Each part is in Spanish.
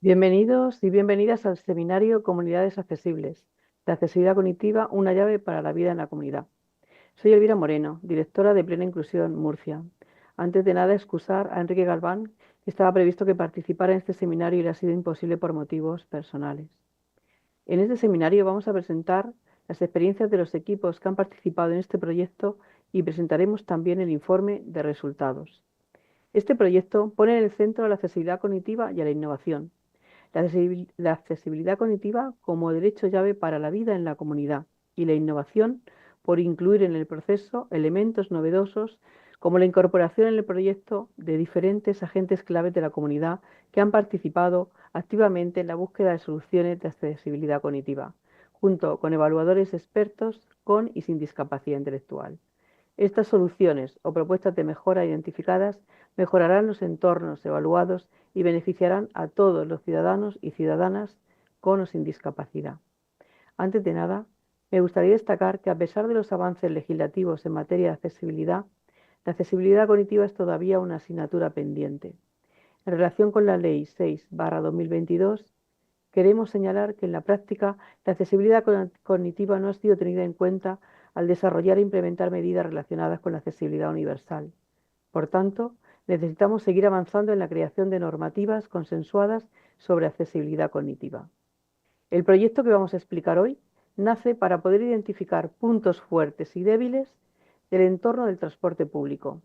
Bienvenidos y bienvenidas al seminario Comunidades Accesibles, de accesibilidad cognitiva, una llave para la vida en la comunidad. Soy Elvira Moreno, directora de Plena Inclusión Murcia. Antes de nada, excusar a Enrique Galván, que estaba previsto que participara en este seminario y le ha sido imposible por motivos personales. En este seminario vamos a presentar las experiencias de los equipos que han participado en este proyecto y presentaremos también el informe de resultados. Este proyecto pone en el centro la accesibilidad cognitiva y a la innovación. La accesibilidad cognitiva como derecho llave para la vida en la comunidad y la innovación por incluir en el proceso elementos novedosos como la incorporación en el proyecto de diferentes agentes claves de la comunidad que han participado activamente en la búsqueda de soluciones de accesibilidad cognitiva, junto con evaluadores expertos con y sin discapacidad intelectual. Estas soluciones o propuestas de mejora identificadas mejorarán los entornos evaluados y beneficiarán a todos los ciudadanos y ciudadanas con o sin discapacidad. Antes de nada, me gustaría destacar que a pesar de los avances legislativos en materia de accesibilidad, la accesibilidad cognitiva es todavía una asignatura pendiente. En relación con la Ley 6/2022, queremos señalar que en la práctica la accesibilidad cognitiva no ha sido tenida en cuenta al desarrollar e implementar medidas relacionadas con la accesibilidad universal. Por tanto, necesitamos seguir avanzando en la creación de normativas consensuadas sobre accesibilidad cognitiva. El proyecto que vamos a explicar hoy nace para poder identificar puntos fuertes y débiles del entorno del transporte público.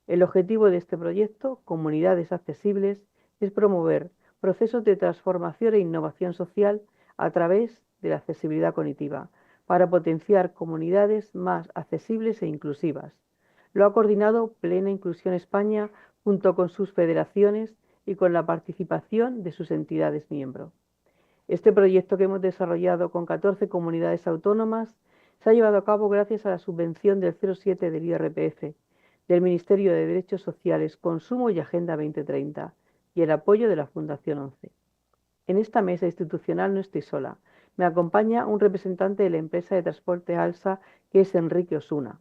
El objetivo de este proyecto, Comunidades Accesibles, es promover procesos de transformación e innovación social a través de la accesibilidad cognitiva, para potenciar comunidades más accesibles e inclusivas. Lo ha coordinado Plena Inclusión España junto con sus federaciones y con la participación de sus entidades miembros. Este proyecto que hemos desarrollado con 14 comunidades autónomas se ha llevado a cabo gracias a la subvención del 0,7 del IRPF, del Ministerio de Derechos Sociales, Consumo y Agenda 2030 y el apoyo de la Fundación 11. En esta mesa institucional no estoy sola. Me acompaña un representante de la empresa de transporte ALSA, que es Enrique Osuna.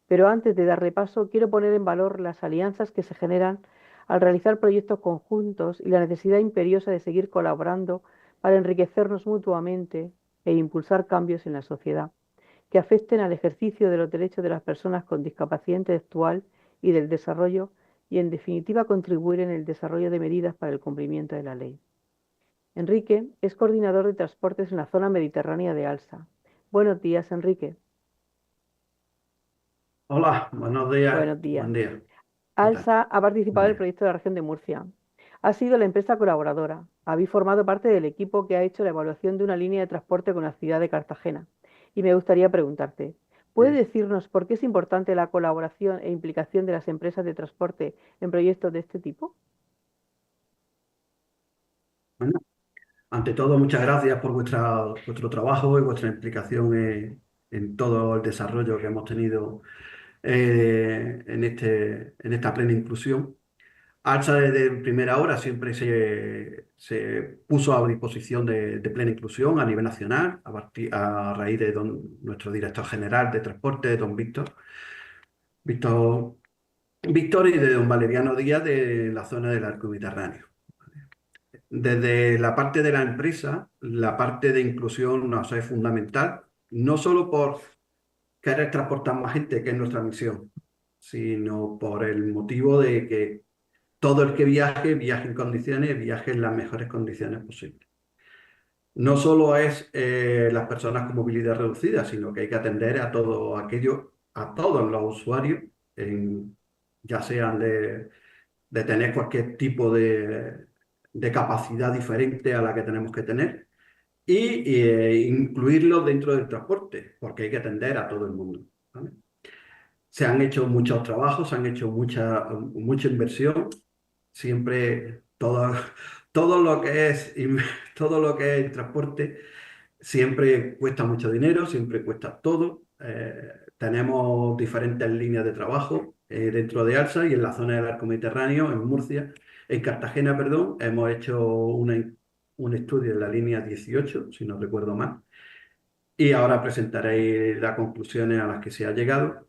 Pero antes de dar repaso, quiero poner en valor las alianzas que se generan al realizar proyectos conjuntos y la necesidad imperiosa de seguir colaborando para enriquecernos mutuamente e impulsar cambios en la sociedad que afecten al ejercicio de los derechos de las personas con discapacidad intelectual y del desarrollo y, en definitiva, contribuir en el desarrollo de medidas para el cumplimiento de la ley. Enrique es coordinador de transportes en la zona mediterránea de ALSA. Buenos días, Enrique. Hola, buenos días. Buenos días. Buen día. ¿Qué tal? ALSA ha Buen participado en el día. proyecto de la región de Murcia. Ha sido la empresa colaboradora. Habéis formado parte del equipo que ha hecho la evaluación de una línea de transporte con la ciudad de Cartagena. Y me gustaría preguntarte, ¿puedes Sí. decirnos por qué es importante la colaboración e implicación de las empresas de transporte en proyectos de este tipo? Bueno, ante todo, muchas gracias por vuestro trabajo y vuestra implicación en todo el desarrollo que hemos tenido en esta plena inclusión. ALSA desde primera hora siempre se puso a disposición de plena inclusión a nivel nacional, a raíz de nuestro director general de transporte, don Víctor, Víctor y de don Valeriano Díaz de la zona del Arco Mediterráneo. Desde la parte de la empresa, la parte de inclusión nos es fundamental, no solo por querer transportar más gente, que es nuestra misión, sino por el motivo de que todo el que viaje, viaje en condiciones, viaje en las mejores condiciones posibles. No solo es las personas con movilidad reducida, sino que hay que atender a todo aquello, a todos los usuarios, ya sean de tener cualquier tipo de capacidad diferente a la que tenemos que tener y incluirlo dentro del transporte, porque hay que atender a todo el mundo, ¿vale? Se han hecho muchos trabajos, se han hecho mucha inversión, siempre todo lo que es, todo lo que es el transporte siempre cuesta mucho dinero, siempre cuesta todo. Tenemos diferentes líneas de trabajo dentro de ALSA y en la zona del arco mediterráneo, en Murcia, en Cartagena, perdón, hemos hecho un estudio en la línea 18, si no recuerdo mal, y ahora presentaré las conclusiones a las que se ha llegado.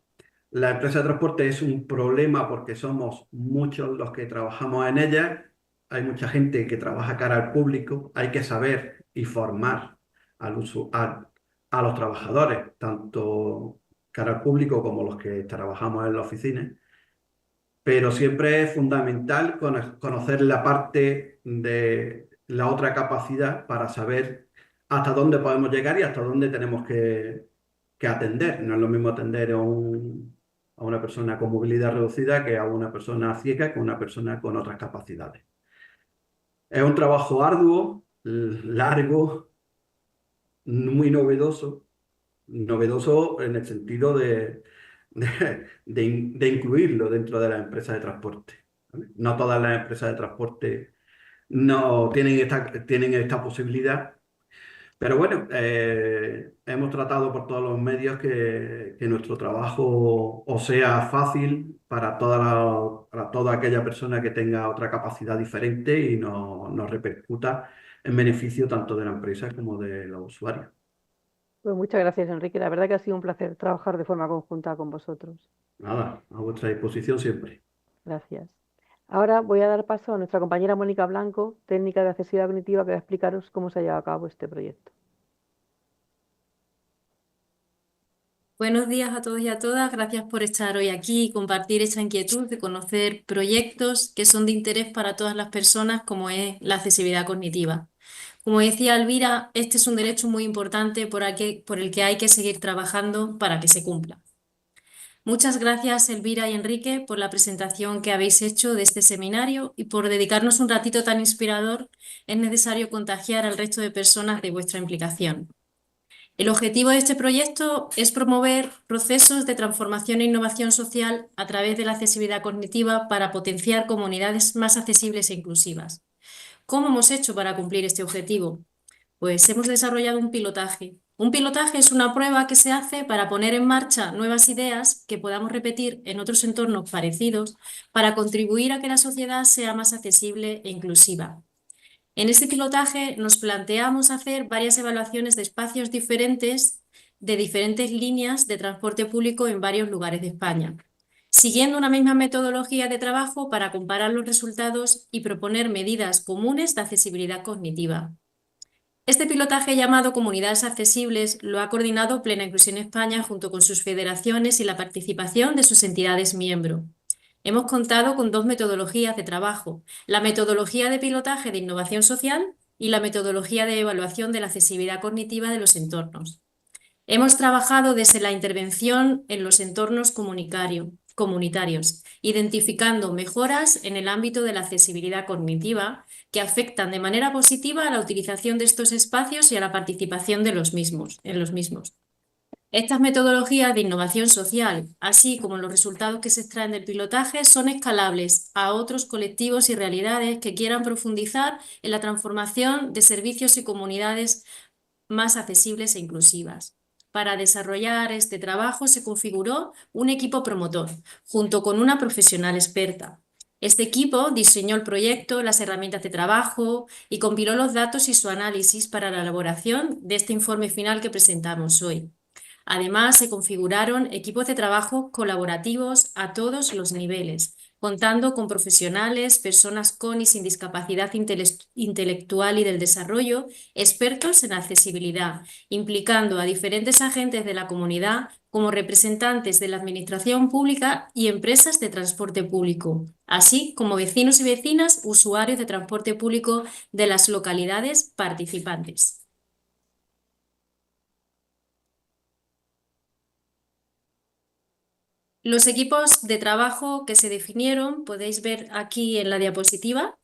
La empresa de transporte es un problema porque somos muchos los que trabajamos en ella hay mucha gente que trabaja cara al público, hay que saber y formar a los trabajadores, tanto cara al público como los que trabajamos en la oficina, pero siempre es fundamental conocer la parte de la otra capacidad para saber hasta dónde podemos llegar y hasta dónde tenemos que atender. No es lo mismo atender a una persona con movilidad reducida que a una persona ciega, que a una persona con otras capacidades. Es un trabajo arduo, largo, muy novedoso, novedoso en el sentido de incluirlo dentro de las empresas de transporte. ¿Vale? No todas las empresas de transporte no tienen esta posibilidad, pero bueno, hemos tratado por todos los medios que nuestro trabajo o sea fácil para toda aquella persona que tenga otra capacidad diferente y nos repercuta en beneficio tanto de la empresa como de los usuarios. Pues muchas gracias, Enrique. La verdad que ha sido un placer trabajar de forma conjunta con vosotros. Nada, a vuestra disposición siempre. Gracias. Ahora voy a dar paso a nuestra compañera Mónica Blanco, técnica de accesibilidad cognitiva, que va a explicaros cómo se ha llevado a cabo este proyecto. Buenos días a todos y a todas. Gracias por estar hoy aquí y compartir esta inquietud de conocer proyectos que son de interés para todas las personas, como es la accesibilidad cognitiva. Como decía Elvira, este es un derecho muy importante por el que hay que seguir trabajando para que se cumpla. Muchas gracias, Elvira y Enrique, por la presentación que habéis hecho de este seminario y por dedicarnos un ratito tan inspirador. Es necesario contagiar al resto de personas de vuestra implicación. El objetivo de este proyecto es promover procesos de transformación e innovación social a través de la accesibilidad cognitiva para potenciar comunidades más accesibles e inclusivas. ¿Cómo hemos hecho para cumplir este objetivo? Pues hemos desarrollado un pilotaje. Un pilotaje es una prueba que se hace para poner en marcha nuevas ideas que podamos repetir en otros entornos parecidos para contribuir a que la sociedad sea más accesible e inclusiva. En este pilotaje nos planteamos hacer varias evaluaciones de espacios diferentes de diferentes líneas de transporte público en varios lugares de España, siguiendo una misma metodología de trabajo para comparar los resultados y proponer medidas comunes de accesibilidad cognitiva. Este pilotaje llamado Comunidades Accesibles lo ha coordinado Plena Inclusión España junto con sus federaciones y la participación de sus entidades miembro. Hemos contado con dos metodologías de trabajo, la metodología de pilotaje de innovación social y la metodología de evaluación de la accesibilidad cognitiva de los entornos. Hemos trabajado desde la intervención en los entornos comunitarios, identificando mejoras en el ámbito de la accesibilidad cognitiva que afectan de manera positiva a la utilización de estos espacios y a la participación en los mismos. Estas metodologías de innovación social, así como los resultados que se extraen del pilotaje, son escalables a otros colectivos y realidades que quieran profundizar en la transformación de servicios y comunidades más accesibles e inclusivas. Para desarrollar este trabajo se configuró un equipo promotor, junto con una profesional experta. Este equipo diseñó el proyecto, las herramientas de trabajo y compiló los datos y su análisis para la elaboración de este informe final que presentamos hoy. Además, se configuraron equipos de trabajo colaborativos a todos los niveles, contando con profesionales, personas con y sin discapacidad intelectual y del desarrollo, expertos en accesibilidad, implicando a diferentes agentes de la comunidad como representantes de la administración pública y empresas de transporte público, así como vecinos y vecinas, usuarios de transporte público de las localidades participantes. Los equipos de trabajo que se definieron, podéis ver aquí en la diapositiva.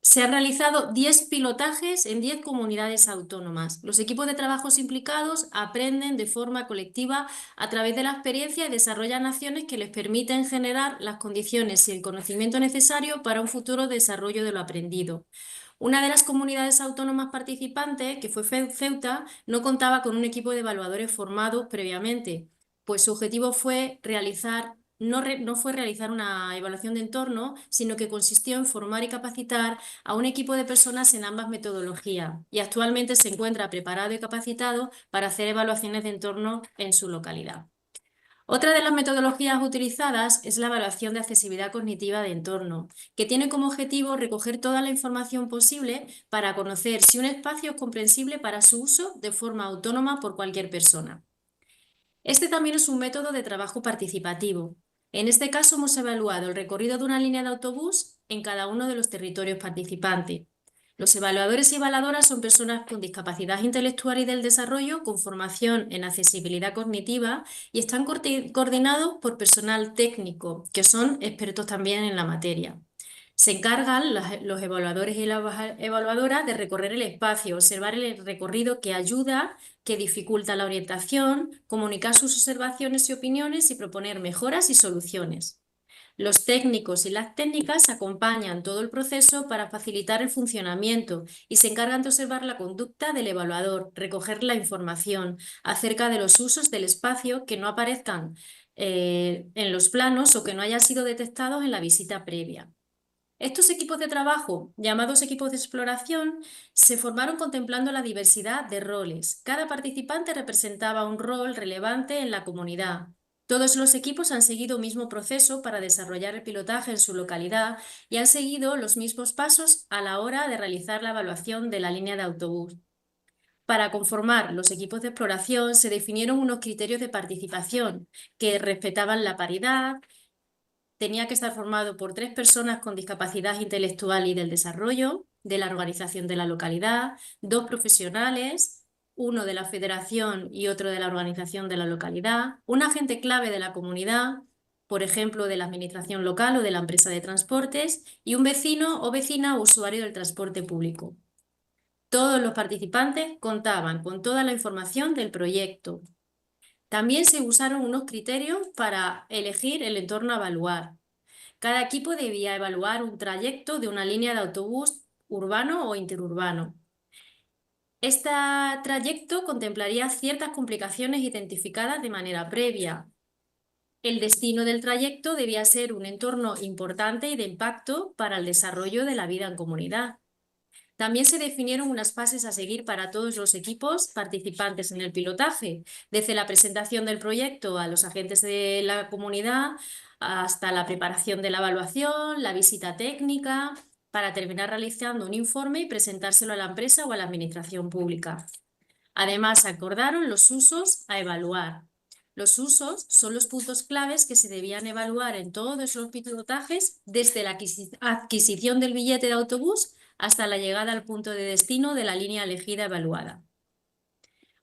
Se han realizado 10 pilotajes en 10 comunidades autónomas. Los equipos de trabajos implicados aprenden de forma colectiva a través de la experiencia y desarrollan acciones que les permiten generar las condiciones y el conocimiento necesario para un futuro desarrollo de lo aprendido. Una de las comunidades autónomas participantes, que fue Ceuta, no contaba con un equipo de evaluadores formados previamente, pues su objetivo fue no fue realizar una evaluación de entorno, sino que consistió en formar y capacitar a un equipo de personas en ambas metodologías y actualmente se encuentra preparado y capacitado para hacer evaluaciones de entorno en su localidad. Otra de las metodologías utilizadas es la evaluación de accesibilidad cognitiva de entorno, que tiene como objetivo recoger toda la información posible para conocer si un espacio es comprensible para su uso de forma autónoma por cualquier persona. Este también es un método de trabajo participativo. En este caso hemos evaluado el recorrido de una línea de autobús en cada uno de los territorios participantes. Los evaluadores y evaluadoras son personas con discapacidad intelectual y del desarrollo, con formación en accesibilidad cognitiva y están coordinados por personal técnico, que son expertos también en la materia. Se encargan los evaluadores y las evaluadoras de recorrer el espacio, observar el recorrido que ayuda, que dificulta la orientación, comunicar sus observaciones y opiniones y proponer mejoras y soluciones. Los técnicos y las técnicas acompañan todo el proceso para facilitar el funcionamiento y se encargan de observar la conducta del evaluador, recoger la información acerca de los usos del espacio que no aparezcan en los planos o que no hayan sido detectados en la visita previa. Estos equipos de trabajo, llamados equipos de exploración, se formaron contemplando la diversidad de roles. Cada participante representaba un rol relevante en la comunidad. Todos los equipos han seguido el mismo proceso para desarrollar el pilotaje en su localidad y han seguido los mismos pasos a la hora de realizar la evaluación de la línea de autobús. Para conformar los equipos de exploración se definieron unos criterios de participación que respetaban la paridad. Tenía que estar formado por 3 personas con discapacidad intelectual y del desarrollo, de la organización de la localidad, 2 profesionales, uno de la federación y otro de la organización de la localidad, un agente clave de la comunidad, por ejemplo, de la administración local o de la empresa de transportes, y un vecino o vecina usuario del transporte público. Todos los participantes contaban con toda la información del proyecto. También se usaron unos criterios para elegir el entorno a evaluar. Cada equipo debía evaluar un trayecto de una línea de autobús urbano o interurbano. Este trayecto contemplaría ciertas complicaciones identificadas de manera previa. El destino del trayecto debía ser un entorno importante y de impacto para el desarrollo de la vida en comunidad. También se definieron unas fases a seguir para todos los equipos participantes en el pilotaje, desde la presentación del proyecto a los agentes de la comunidad hasta la preparación de la evaluación, la visita técnica, para terminar realizando un informe y presentárselo a la empresa o a la administración pública. Además, se acordaron los usos a evaluar. Los usos son los puntos claves que se debían evaluar en todos los pilotajes, desde la adquisición del billete de autobús hasta la llegada al punto de destino de la línea elegida evaluada.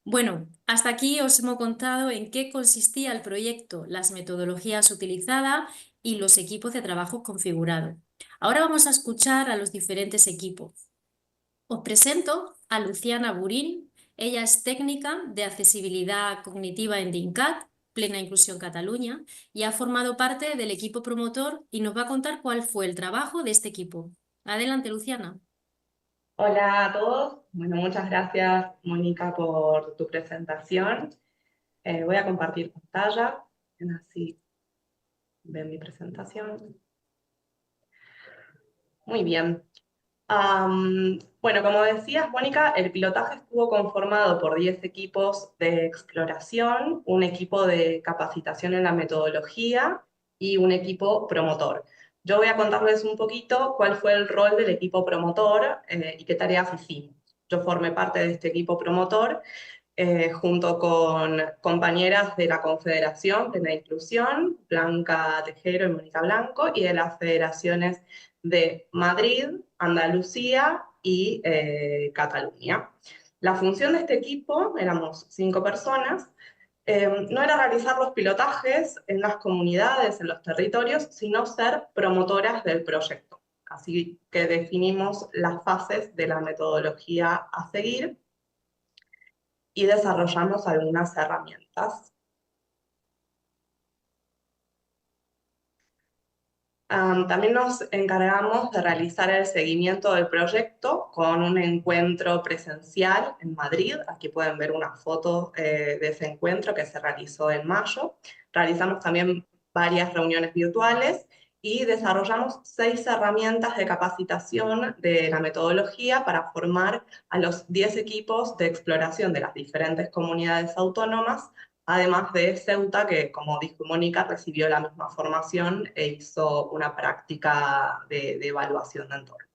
Bueno, hasta aquí os hemos contado en qué consistía el proyecto, las metodologías utilizadas y los equipos de trabajo configurados. Ahora vamos a escuchar a los diferentes equipos. Os presento a Luciana Burín. Ella es técnica de accesibilidad cognitiva en DINCAT, Plena Inclusión Cataluña, y ha formado parte del equipo promotor y nos va a contar cuál fue el trabajo de este equipo. Adelante, Luciana. Hola a todos. Bueno, muchas gracias, Mónica, por tu presentación. Voy a compartir pantalla, así ven mi presentación. Muy bien. Bueno, como decías, Mónica, el pilotaje estuvo conformado por 10 equipos de exploración, un equipo de capacitación en la metodología y un equipo promotor. Yo voy a contarles un poquito cuál fue el rol del equipo promotor y qué tareas hicimos. Yo formé parte de este equipo promotor junto con compañeras de la Confederación Plena Inclusión, Blanca Tejero y Mónica Blanco, y de las federaciones de Madrid, Andalucía y Cataluña. La función de este equipo, éramos 5 personas, no era realizar los pilotajes en las comunidades, en los territorios, sino ser promotoras del proyecto. Así que definimos las fases de la metodología a seguir y desarrollamos algunas herramientas. También nos encargamos de realizar el seguimiento del proyecto con un encuentro presencial en Madrid. Aquí pueden ver una foto de ese encuentro que se realizó en mayo. Realizamos también varias reuniones virtuales y desarrollamos 6 herramientas de capacitación de la metodología para formar a los 10 equipos de exploración de las diferentes comunidades autónomas además de Ceuta, que como dijo Mónica, recibió la misma formación e hizo una práctica de evaluación de entorno.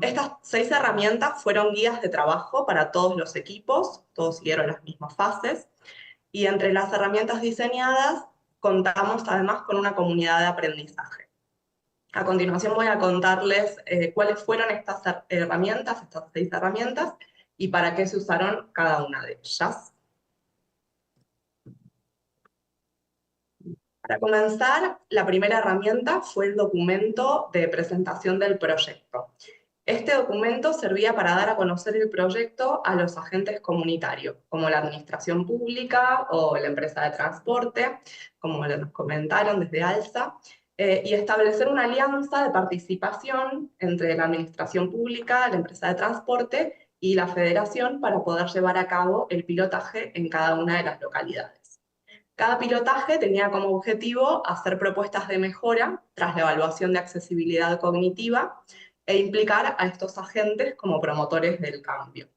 Estas 6 herramientas fueron guías de trabajo para todos los equipos, todos siguieron las mismas fases, y entre las herramientas diseñadas contamos además con una comunidad de aprendizaje. A continuación voy a contarles cuáles fueron estas herramientas, estas 6 herramientas, y para qué se usaron cada una de ellas. Para comenzar, la primera herramienta fue el documento de presentación del proyecto. Este documento servía para dar a conocer el proyecto a los agentes comunitarios, como la administración pública o la empresa de transporte, como nos comentaron desde ALSA, y establecer una alianza de participación entre la administración pública, la empresa de transporte y la federación para poder llevar a cabo el pilotaje en cada una de las localidades. Cada pilotaje tenía como objetivo hacer propuestas de mejora tras la evaluación de accesibilidad cognitiva e implicar a estos agentes como promotores del cambio.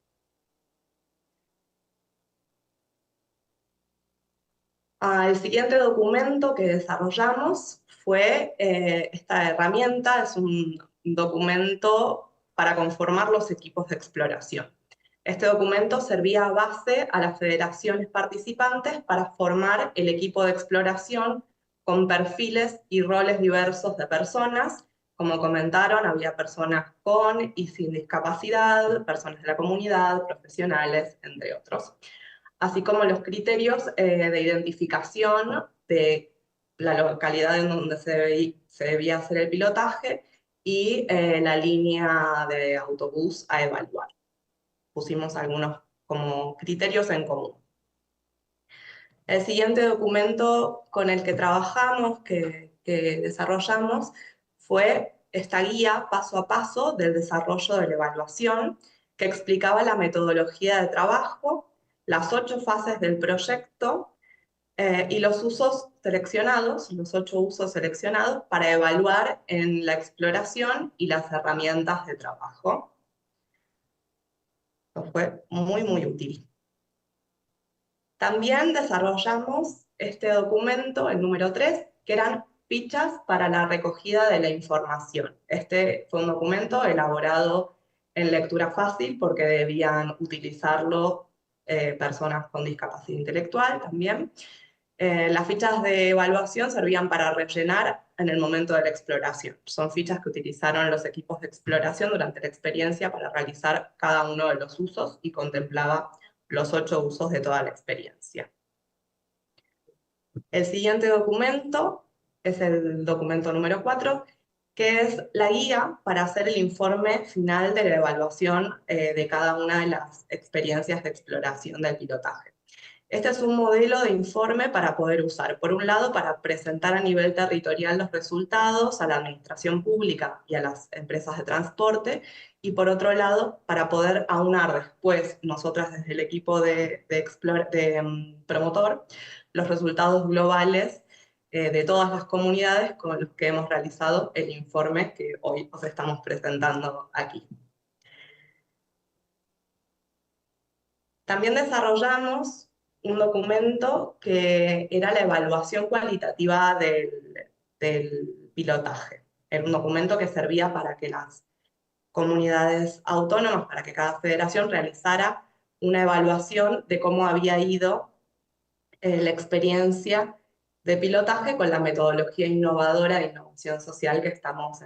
El siguiente documento que desarrollamos fue esta herramienta, es un documento para conformar los equipos de exploración. Este documento servía a base a las federaciones participantes para formar el equipo de exploración con perfiles y roles diversos de personas. Como comentaron, había personas con y sin discapacidad, personas de la comunidad, profesionales, entre otros. Así como los criterios de identificación de la localidad en donde se debía hacer el pilotaje y la línea de autobús a evaluar. Pusimos algunos como criterios en común. El siguiente documento con el que trabajamos, que desarrollamos, fue esta guía paso a paso del desarrollo de la evaluación, que explicaba la metodología de trabajo, las 8 fases del proyecto y los usos seleccionados, los 8 usos seleccionados para evaluar en la exploración y las herramientas de trabajo. Esto fue muy, muy útil. También desarrollamos este documento, el número 3, que eran fichas para la recogida de la información. Este fue un documento elaborado en lectura fácil porque debían utilizarlo personas con discapacidad intelectual también. Las fichas de evaluación servían para rellenar en el momento de la exploración. Son fichas que utilizaron los equipos de exploración durante la experiencia para realizar cada uno de los usos y contemplaba los 8 usos de toda la experiencia. El siguiente documento es el documento número 4, que es la guía para hacer el informe final de la evaluación de cada una de las experiencias de exploración del pilotaje. Este es un modelo de informe para poder usar, por un lado, para presentar a nivel territorial los resultados a la administración pública y a las empresas de transporte, y por otro lado, para poder aunar después, nosotras desde el equipo de promotor, los resultados globales de todas las comunidades con los que hemos realizado el informe que hoy os estamos presentando aquí. También desarrollamos un documento que era la evaluación cualitativa del pilotaje. Era un documento que servía para que las comunidades autónomas, para que cada federación realizara una evaluación de cómo había ido la experiencia de pilotaje con la metodología innovadora de innovación social que estamos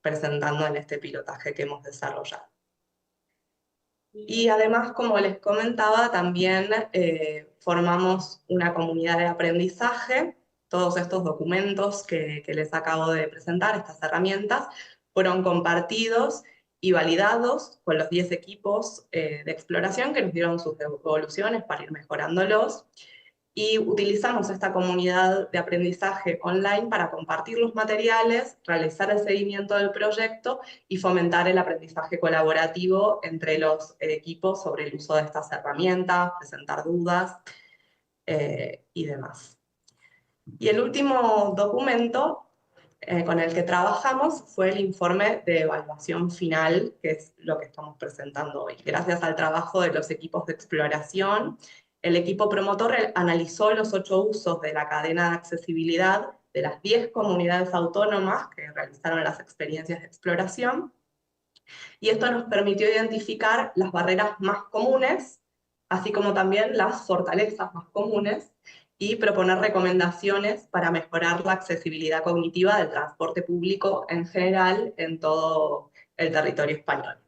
presentando en este pilotaje que hemos desarrollado. Y además, como les comentaba, también formamos una comunidad de aprendizaje. Todos estos documentos que les acabo de presentar, estas herramientas, fueron compartidos y validados con los 10 equipos de exploración que nos dieron sus devoluciones para ir mejorándolos. Y utilizamos esta comunidad de aprendizaje online para compartir los materiales, realizar el seguimiento del proyecto y fomentar el aprendizaje colaborativo entre los equipos sobre el uso de estas herramientas, presentar dudas y demás. Y el último documento con el que trabajamos fue el informe de evaluación final, que es lo que estamos presentando hoy. Gracias al trabajo de los equipos de exploración El equipo promotor analizó los 8 usos de la cadena de accesibilidad de las 10 comunidades autónomas que realizaron las experiencias de exploración, y esto nos permitió identificar las barreras más comunes, así como también las fortalezas más comunes, y proponer recomendaciones para mejorar la accesibilidad cognitiva del transporte público en general en todo el territorio español.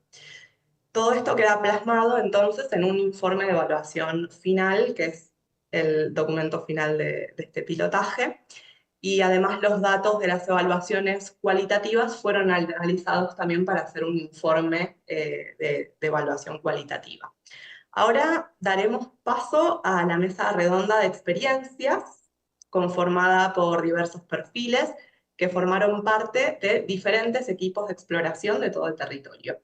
Todo esto queda plasmado entonces en un informe de evaluación final, que es el documento final de este pilotaje, y además los datos de las evaluaciones cualitativas fueron analizados también para hacer un informe de evaluación cualitativa. Ahora daremos paso a la mesa redonda de experiencias, conformada por diversos perfiles que formaron parte de diferentes equipos de exploración de todo el territorio.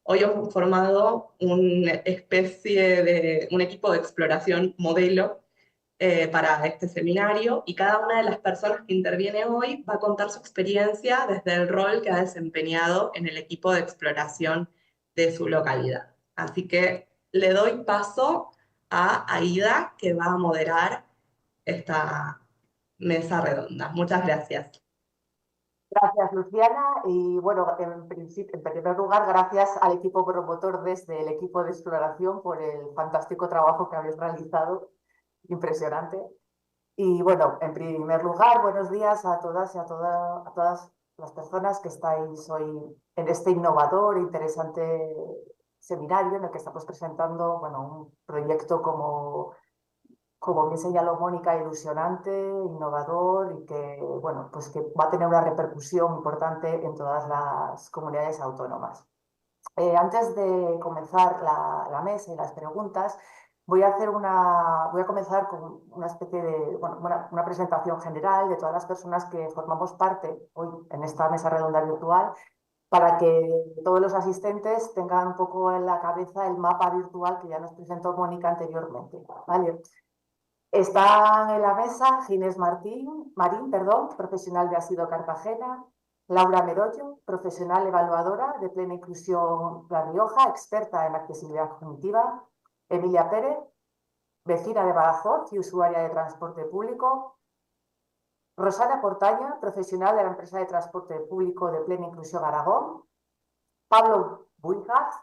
Hoy hemos formado una especie de un equipo de exploración modelo para este seminario, y cada una de las personas que interviene hoy va a contar su experiencia desde el rol que ha desempeñado en el equipo de exploración de su localidad. Así que le doy paso a Aida, que va a moderar esta mesa redonda. Muchas gracias. Gracias, Luciana. Y bueno, en primer lugar, gracias al equipo promotor desde el equipo de exploración por el fantástico trabajo que habéis realizado. Impresionante. Y bueno, en primer lugar, buenos días a todas y a todas las personas que estáis hoy en este innovador e interesante seminario en el que estamos presentando, bueno, un proyecto como bien señaló Mónica, ilusionante, innovador y que, bueno, pues que va a tener una repercusión importante en todas las comunidades autónomas. Antes de comenzar la mesa y las preguntas, voy a comenzar con una especie de, bueno, una presentación general de todas las personas que formamos parte hoy en esta mesa redonda virtual, para que todos los asistentes tengan un poco en la cabeza el mapa virtual que ya nos presentó Mónica anteriormente, ¿vale? Están en la mesa Ginés Marín, profesional de Asido Cartagena; Laura Merollo, profesional evaluadora de Plena Inclusión La Rioja, experta en accesibilidad cognitiva; Emilia Pérez, vecina de Badajoz y usuaria de transporte público; Rosana Portaña, profesional de la empresa de transporte público de Plena Inclusión Aragón; Pablo Buijas,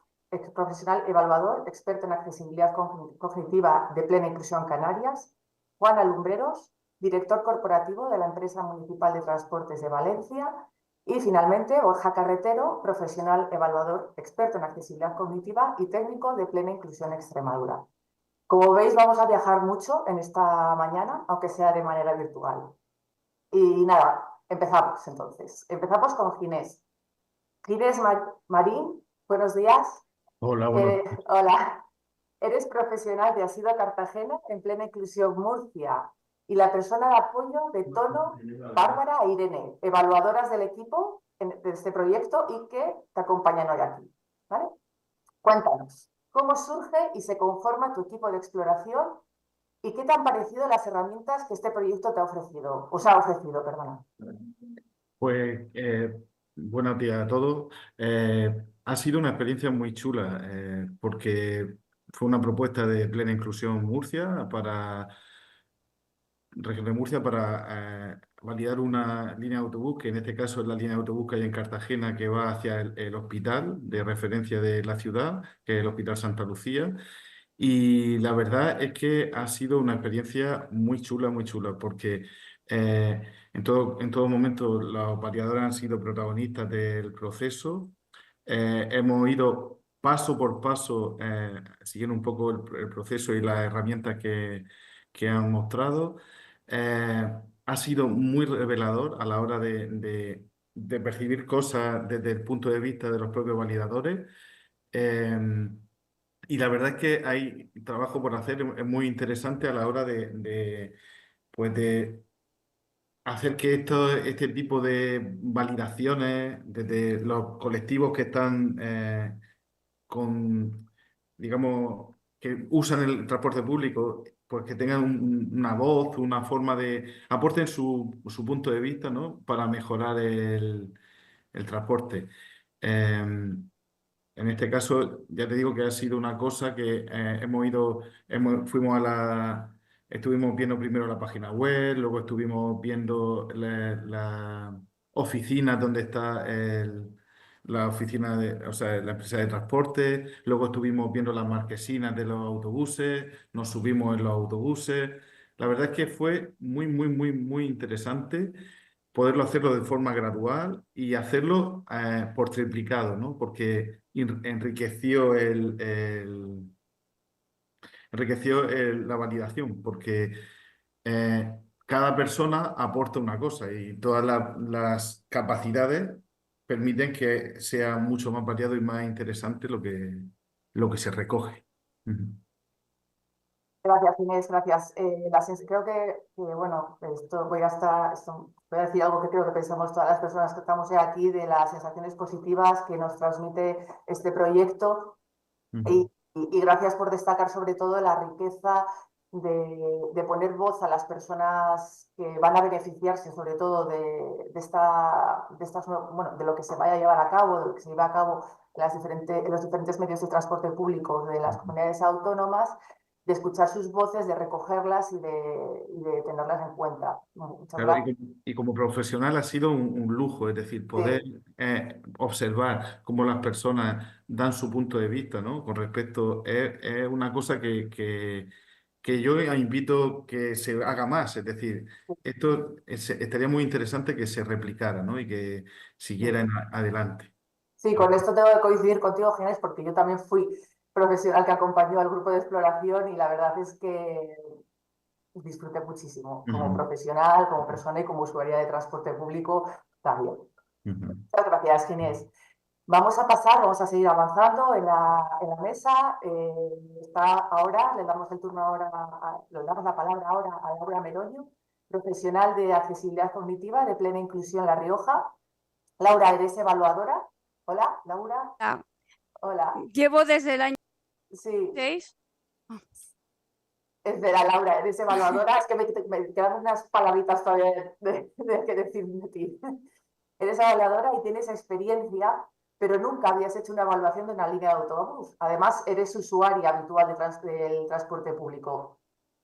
profesional evaluador, experto en accesibilidad cognitiva de Plena Inclusión Canarias; Juana Lumbreros, director corporativo de la empresa municipal de transportes de Valencia; y finalmente Borja Carretero, profesional evaluador, experto en accesibilidad cognitiva y técnico de Plena Inclusión Extremadura. Como veis, vamos a viajar mucho en esta mañana, aunque sea de manera virtual. Y nada, empezamos entonces. Empezamos con Ginés. Ginés Marín, buenos días. Hola, bueno. Hola. Eres profesional de Asido Cartagena en Plena Inclusión Murcia y la persona de apoyo de Tono, Bárbara e Irene, evaluadoras del equipo de este proyecto y que te acompañan hoy aquí, ¿vale? Cuéntanos, ¿cómo surge y se conforma tu equipo de exploración y qué te han parecido las herramientas que este proyecto te ha ofrecido, perdona? Pues buenos días a todos. Ha sido una experiencia muy chula porque fue una propuesta de Plena Inclusión Murcia Región de Murcia para validar una línea de autobús, que en este caso es la línea de autobús que hay en Cartagena, que va hacia el hospital de referencia de la ciudad, que es el Hospital Santa Lucía. Y la verdad es que ha sido una experiencia muy chula, porque en todo momento los variadores han sido protagonistas del proceso. Hemos ido paso por paso siguiendo un poco el proceso y las herramientas que han mostrado. Ha sido muy revelador a la hora de percibir cosas desde el punto de vista de los propios validadores. Y la verdad es que hay trabajo por hacer, es muy interesante a la hora pues de hacer que este tipo de validaciones desde los colectivos que están digamos, que usan el transporte público, pues que tengan una voz, una forma aporten su punto de vista, ¿no? Para mejorar el transporte. En este caso, ya te digo que ha sido una cosa que estuvimos viendo primero la página web, luego estuvimos viendo la oficina donde está la oficina o sea, la empresa de transporte, luego estuvimos viendo las marquesinas de los autobuses, nos subimos en los autobuses. La verdad es que fue muy, muy, muy, muy interesante poderlo hacerlo de forma gradual y hacerlo por triplicado, ¿no? Porque enriqueció la validación, porque cada persona aporta una cosa y todas las capacidades permiten que sea mucho más variado y más interesante lo que se recoge. Ujú. Gracias, Inés, gracias. Creo bueno, voy a decir algo que creo que pensamos todas las personas que estamos aquí, de las sensaciones positivas que nos transmite este proyecto. Ujú. Y gracias por destacar sobre todo la riqueza de poner voz a las personas que van a beneficiarse sobre todo de lo que se vaya a llevar a cabo, de lo que se lleva a cabo en los diferentes medios de transporte público de las comunidades autónomas, de escuchar sus voces, de recogerlas y de tenerlas en cuenta. Muchas Claro, gracias. y como profesional ha sido un lujo, es decir, poder Sí, observar cómo las personas dan su punto de vista, ¿no? Con respecto, es una cosa que yo invito que se haga más, es decir, esto estaría muy interesante que se replicara, ¿no? Y que siguiera sí. adelante. Sí, con esto tengo que coincidir contigo, Ginés, porque yo también fui profesional que acompañó al grupo de exploración y la verdad es que disfruté muchísimo como Ujú, profesional, como persona y como usuaria de transporte público también. ujú. Muchas gracias, Ginés. Vamos a seguir avanzando en la mesa. Le damos el turno ahora, le damos la palabra ahora a Laura Meroño, profesional de accesibilidad cognitiva de Plena Inclusión La Rioja. Laura, ¿eres evaluadora? Hola, Laura. Ah, Hola. Llevo desde el año Sí, 6. espera, Laura, eres evaluadora. Es que me quedan unas palabritas todavía que decir de ti. Eres evaluadora y tienes experiencia, pero nunca habías hecho una evaluación de una línea de autobús. Además, eres usuaria habitual del transporte público.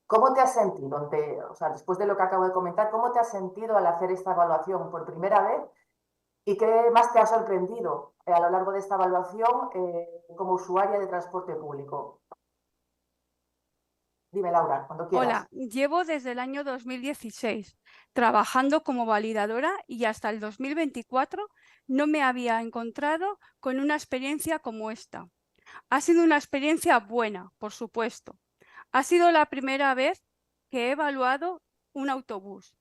¿Cómo te has sentido? O sea, después de lo que acabo de comentar, ¿cómo te has sentido al hacer esta evaluación por primera vez? ¿Y qué más te ha sorprendido a lo largo de esta evaluación como usuaria de transporte público? Dime, Laura, cuando quieras. Hola, llevo desde el año 2016 trabajando como validadora y hasta el 2024 no me había encontrado con una experiencia como esta. Ha sido una experiencia buena, por supuesto. Ha sido la primera vez que he evaluado un autobús.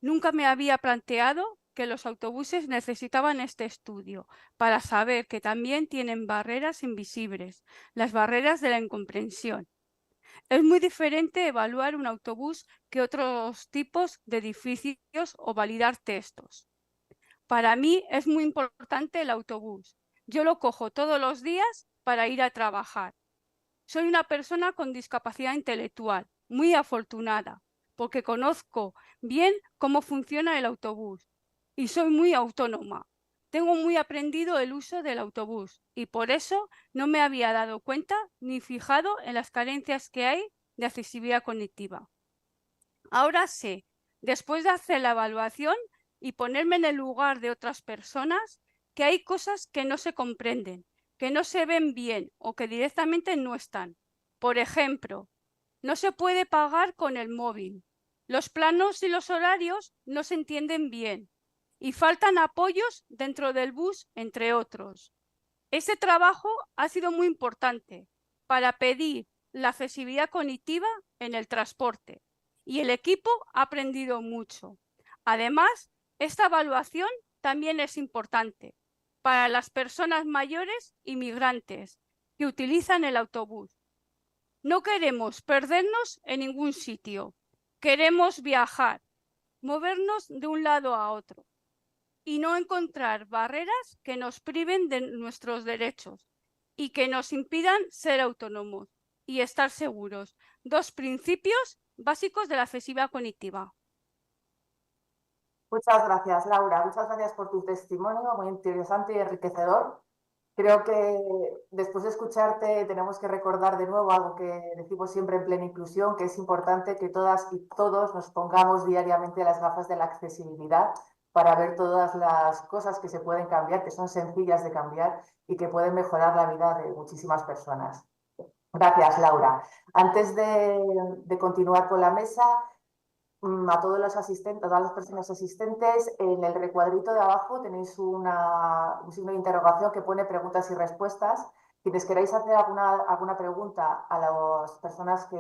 Nunca me había planteado que los autobuses necesitaban este estudio para saber que también tienen barreras invisibles, las barreras de la incomprensión. Es muy diferente evaluar un autobús que otros tipos de edificios o validar textos. Para mí es muy importante el autobús. Yo lo cojo todos los días para ir a trabajar. Soy una persona con discapacidad intelectual, muy afortunada, porque conozco bien cómo funciona el autobús y soy muy autónoma. Tengo muy aprendido el uso del autobús y por eso no me había dado cuenta ni fijado en las carencias que hay de accesibilidad cognitiva. Ahora sé, después de hacer la evaluación y ponerme en el lugar de otras personas, que hay cosas que no se comprenden, que no se ven bien o que directamente no están. Por ejemplo, no se puede pagar con el móvil. Los planos y los horarios no se entienden bien y faltan apoyos dentro del bus, entre otros. Ese trabajo ha sido muy importante para pedir la accesibilidad cognitiva en el transporte y el equipo ha aprendido mucho. Además, esta evaluación también es importante para las personas mayores y migrantes que utilizan el autobús. No queremos perdernos en ningún sitio. Queremos viajar, movernos de un lado a otro y no encontrar barreras que nos priven de nuestros derechos y que nos impidan ser autónomos y estar seguros. Dos principios básicos de la accesibilidad cognitiva. Muchas gracias, Laura. Muchas gracias por tu testimonio, muy interesante y enriquecedor. Creo que después de escucharte tenemos que recordar de nuevo algo que decimos siempre en Plena Inclusión, que es importante que todas y todos nos pongamos diariamente las gafas de la accesibilidad para ver todas las cosas que se pueden cambiar, que son sencillas de cambiar y que pueden mejorar la vida de muchísimas personas. Gracias, Laura. Antes de continuar con la mesa, a todos los asistentes, a todas las personas asistentes, en el recuadrito de abajo tenéis un signo de interrogación que pone preguntas y respuestas. Quienes queráis hacer alguna pregunta a las personas que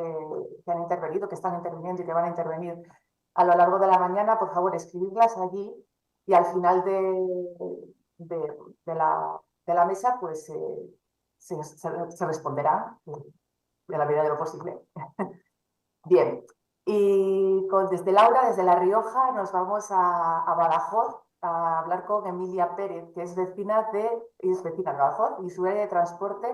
han intervenido, que están interviniendo y que van a intervenir a lo largo de la mañana, por favor, escribidlas allí y al final de la mesa pues se responderá de la medida de lo posible. Bien, y desde Laura, desde La Rioja, nos vamos a Badajoz a hablar con Emilia Pérez, que es vecina de Badajoz y usuaria de transporte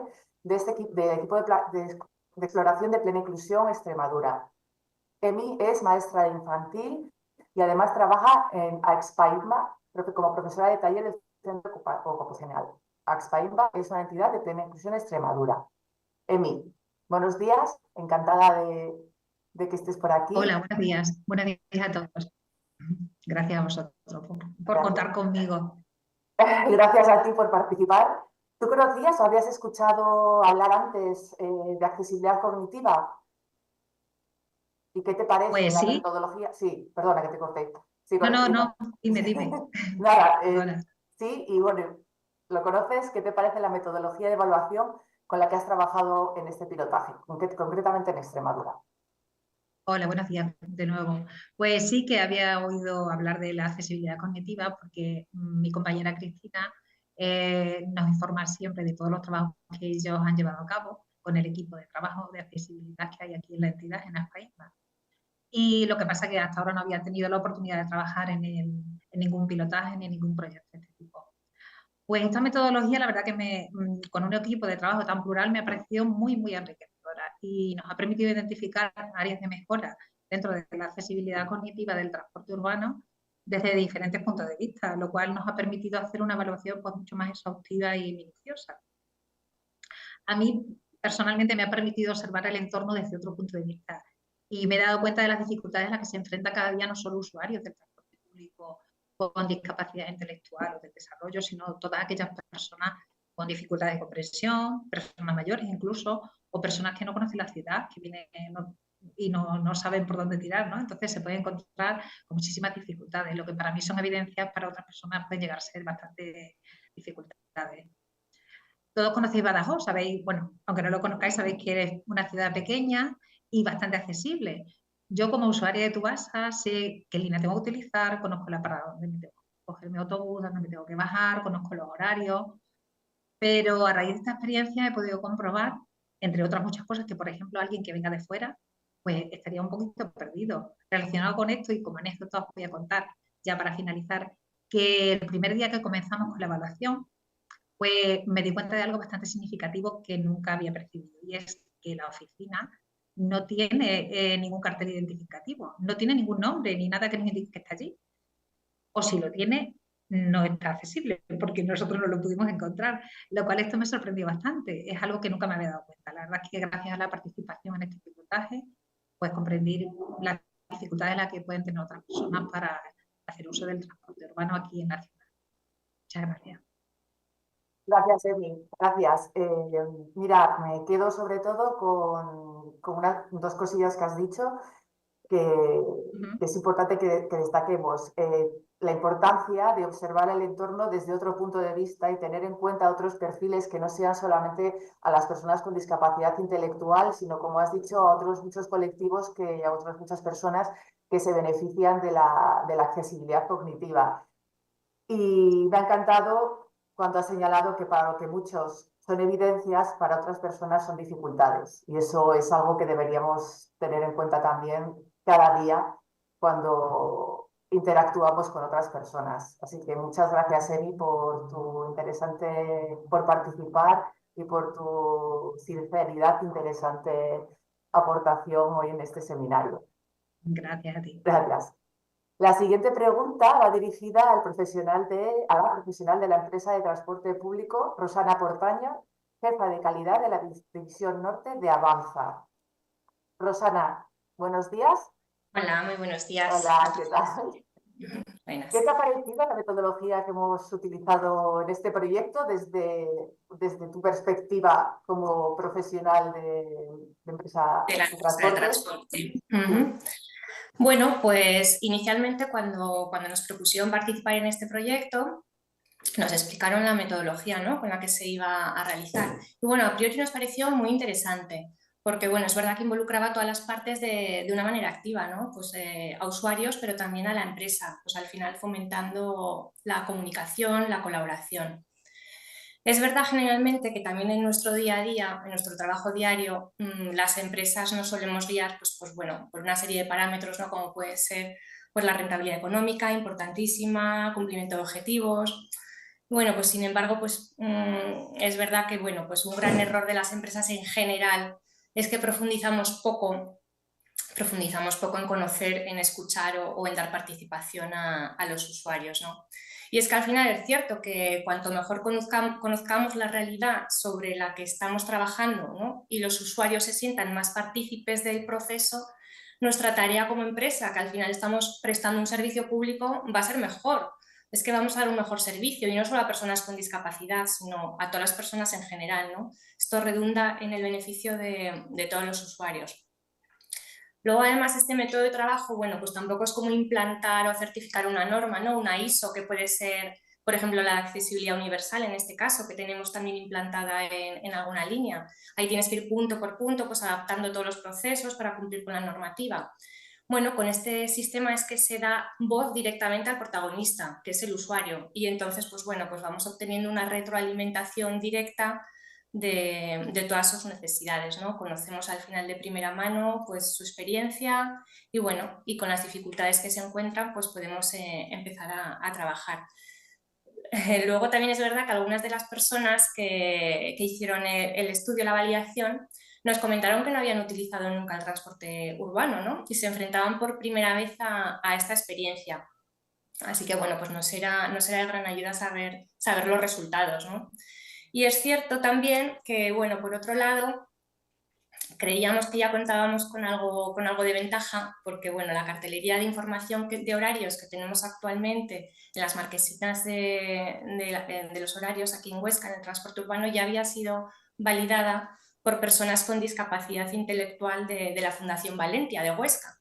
de este equipo de exploración de Plena Inclusión Extremadura. Emi es maestra de infantil y además trabaja en AXPAIMBA como profesora de taller del Centro Ocupacional. AXPAIMBA es una entidad de Plena Inclusión Extremadura. Emi, buenos días, encantada de que estés por aquí. Hola, buenos días a todos. Gracias a vosotros por contar conmigo. Gracias a ti por participar. ¿Tú conocías o habías escuchado hablar antes de accesibilidad cognitiva? ¿Y qué te parece Pues la sí. metodología? Sí, perdona que te corté. Sí, No, dime. Nada, Hola. sí, y bueno, ¿lo conoces? ¿Qué te parece la metodología de evaluación con la que has trabajado en este pilotaje, concretamente en Extremadura? Hola, buenos días de nuevo. Pues sí que había oído hablar de la accesibilidad cognitiva porque mi compañera Cristina nos informa siempre de todos los trabajos que ellos han llevado a cabo con el equipo de trabajo de accesibilidad que hay aquí en la entidad, en AXPAIMBA. Y lo que pasa es que hasta ahora no había tenido la oportunidad de trabajar en ningún pilotaje ni en ningún proyecto de este tipo. Pues esta metodología, la verdad que con un equipo de trabajo tan plural me ha parecido muy, muy enriquecedora y nos ha permitido identificar áreas de mejora dentro de la accesibilidad cognitiva del transporte urbano desde diferentes puntos de vista, lo cual nos ha permitido hacer una evaluación pues, mucho más exhaustiva y minuciosa. A mí, personalmente, me ha permitido observar el entorno desde otro punto de vista y me he dado cuenta de las dificultades a las que se enfrenta cada día no solo usuarios del transporte público con discapacidad intelectual o de desarrollo, sino todas aquellas personas con dificultades de comprensión, personas mayores incluso, o personas que no conocen la ciudad, que vienen y no saben por dónde tirar, ¿no? Entonces se puede encontrar con muchísimas dificultades, lo que para mí son evidencias, para otras personas pueden llegar a ser bastante dificultades. Todos conocéis Badajoz, sabéis, bueno, aunque no lo conozcáis, sabéis que es una ciudad pequeña y bastante accesible. Yo como usuaria de Tubasa sé qué línea tengo que utilizar, conozco la parada donde me tengo que coger mi autobús, donde me tengo que bajar, conozco los horarios, pero a raíz de esta experiencia he podido comprobar, entre otras muchas cosas, que por ejemplo alguien que venga de fuera, pues estaría un poquito perdido. Relacionado con esto y como anécdota os voy a contar, ya para finalizar, que el primer día que comenzamos con la evaluación, pues me di cuenta de algo bastante significativo que nunca había percibido, y es que la oficina no tiene ningún cartel identificativo, no tiene ningún nombre ni nada que nos indique que está allí. O si lo tiene, no está accesible, porque nosotros no lo pudimos encontrar, lo cual esto me sorprendió bastante. Es algo que nunca me había dado cuenta. La verdad es que gracias a la participación en este pilotaje, pues comprendí las dificultades en las que pueden tener otras personas para hacer uso del transporte urbano aquí en la ciudad. Muchas gracias. Gracias, Emi. Gracias. Mira, me quedo sobre todo con dos cosillas que has dicho que es importante que destaquemos. La importancia de observar el entorno desde otro punto de vista y tener en cuenta otros perfiles que no sean solamente a las personas con discapacidad intelectual, sino, como has dicho, a otros muchos colectivos, a otras muchas personas que se benefician de la accesibilidad cognitiva. Y me ha encantado cuando has señalado que para lo que muchos son evidencias, para otras personas son dificultades. Y eso es algo que deberíamos tener en cuenta también cada día cuando interactuamos con otras personas. Así que muchas gracias, Emi, por participar y por tu sinceridad, interesante aportación hoy en este seminario. Gracias a ti. Gracias. La siguiente pregunta va dirigida al a la profesional de la empresa de transporte público, Rosana Portaño, jefa de calidad de la División Norte de Avanza. Rosana, buenos días. Hola, muy buenos días. Hola, ¿qué tal? Buenas. ¿Qué te ha parecido la metodología que hemos utilizado en este proyecto desde tu perspectiva como profesional de empresa De la de empresa de transportes? transporte. Bueno, pues inicialmente cuando nos propusieron participar en este proyecto, nos explicaron la metodología, ¿no?, con la que se iba a realizar. Y bueno, a priori nos pareció muy interesante, porque bueno, es verdad que involucraba a todas las partes de una manera activa, ¿no? Pues a usuarios, pero también a la empresa, pues al final fomentando la comunicación, la colaboración. Es verdad generalmente que también en nuestro día a día, en nuestro trabajo diario, las empresas nos solemos guiar pues bueno, por una serie de parámetros, ¿no?, como puede ser pues la rentabilidad económica, importantísima, cumplimiento de objetivos. Bueno, pues sin embargo, pues es verdad que bueno, pues un gran error de las empresas en general es que profundizamos poco en conocer, en escuchar o en dar participación a los usuarios, ¿no? Y es que al final es cierto que cuanto mejor conozcamos la realidad sobre la que estamos trabajando, ¿no?, y los usuarios se sientan más partícipes del proceso, nuestra tarea como empresa, que al final estamos prestando un servicio público, va a ser mejor. Es que vamos a dar un mejor servicio, y no solo a personas con discapacidad, sino a todas las personas en general, ¿no? Esto redunda en el beneficio de todos los usuarios. Luego, además, este método de trabajo, bueno, pues tampoco es como implantar o certificar una norma, ¿no?, una ISO, que puede ser, por ejemplo, la accesibilidad universal, en este caso, que tenemos también implantada en alguna línea. Ahí tienes que ir punto por punto, pues adaptando todos los procesos para cumplir con la normativa. Bueno, con este sistema es que se da voz directamente al protagonista, que es el usuario, y entonces, pues bueno, pues vamos obteniendo una retroalimentación directa de todas sus necesidades, ¿no? Conocemos al final de primera mano pues su experiencia, y bueno, y con las dificultades que se encuentran pues podemos empezar a trabajar. Luego también es verdad que algunas de las personas que hicieron el estudio, la validación, nos comentaron que no habían utilizado nunca el transporte urbano, ¿no?, y se enfrentaban por primera vez a esta experiencia. Así que bueno, pues nos era de gran ayuda saber los resultados, ¿no? Y es cierto también que, bueno, por otro lado, creíamos que ya contábamos con algo de ventaja, porque bueno, la cartelería de información de horarios que tenemos actualmente en las marquesinas de los horarios aquí en Huesca, en el transporte urbano, ya había sido validada por personas con discapacidad intelectual de la Fundación Valentia de Huesca.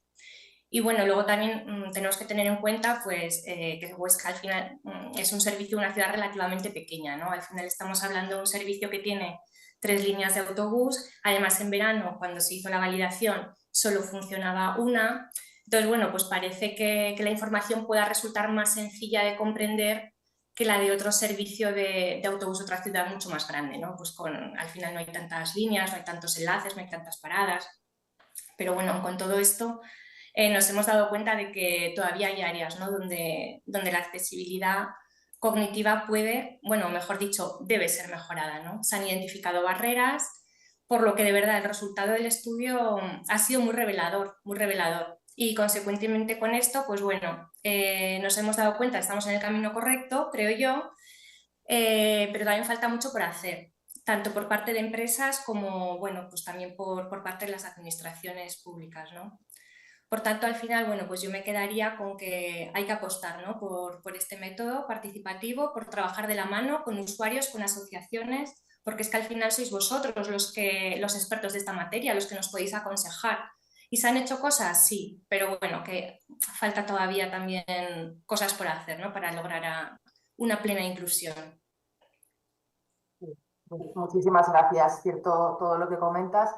Y bueno, luego también tenemos que tener en cuenta pues, que Huesca al final es un servicio de una ciudad relativamente pequeña, ¿no? Al final estamos hablando de un servicio que tiene 3 líneas de autobús, además en verano, cuando se hizo la validación, solo funcionaba una. Entonces, bueno, pues parece que la información pueda resultar más sencilla de comprender que la de otro servicio de autobús de otra ciudad mucho más grande, ¿no? Pues al final no hay tantas líneas, no hay tantos enlaces, no hay tantas paradas. Pero bueno, con todo esto nos hemos dado cuenta de que todavía hay áreas, ¿no?, donde la accesibilidad cognitiva puede, bueno, mejor dicho, debe ser mejorada, ¿no? Se han identificado barreras, por lo que de verdad el resultado del estudio ha sido muy revelador, muy revelador. Y consecuentemente con esto, pues bueno, nos hemos dado cuenta, estamos en el camino correcto, creo yo, pero también falta mucho por hacer, tanto por parte de empresas como, bueno, pues también por parte de las administraciones públicas, ¿no? Por tanto, al final, bueno, pues yo me quedaría con que hay que apostar, ¿no?, por este método participativo, por trabajar de la mano con usuarios, con asociaciones, porque es que al final sois vosotros los expertos de esta materia, los que nos podéis aconsejar. ¿Y se han hecho cosas? Sí, pero bueno, que falta todavía también cosas por hacer, ¿no?, para lograr una plena inclusión. Muchísimas gracias, cierto todo lo que comentas.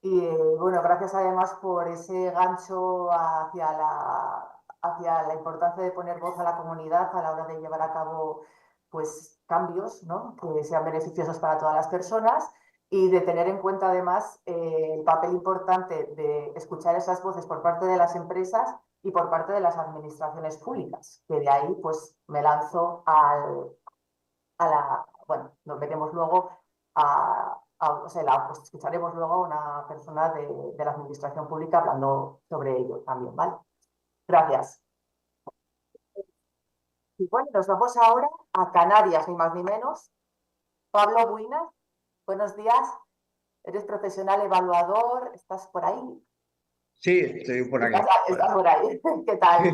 Y bueno, gracias además por ese gancho hacia la importancia de poner voz a la comunidad a la hora de llevar a cabo pues, cambios, ¿no?, que sean beneficiosos para todas las personas, y de tener en cuenta además el papel importante de escuchar esas voces por parte de las empresas y por parte de las administraciones públicas, que de ahí pues me lanzo bueno, nos veremos luego pues escucharemos luego a una persona de la administración pública hablando sobre ello también, ¿vale? Gracias. Y bueno, nos vamos ahora a Canarias, ni más ni menos. Pablo Buinas, buenos días. Eres profesional evaluador, ¿estás por ahí? Sí, estoy por aquí. Estás por ahí. ¿Qué tal?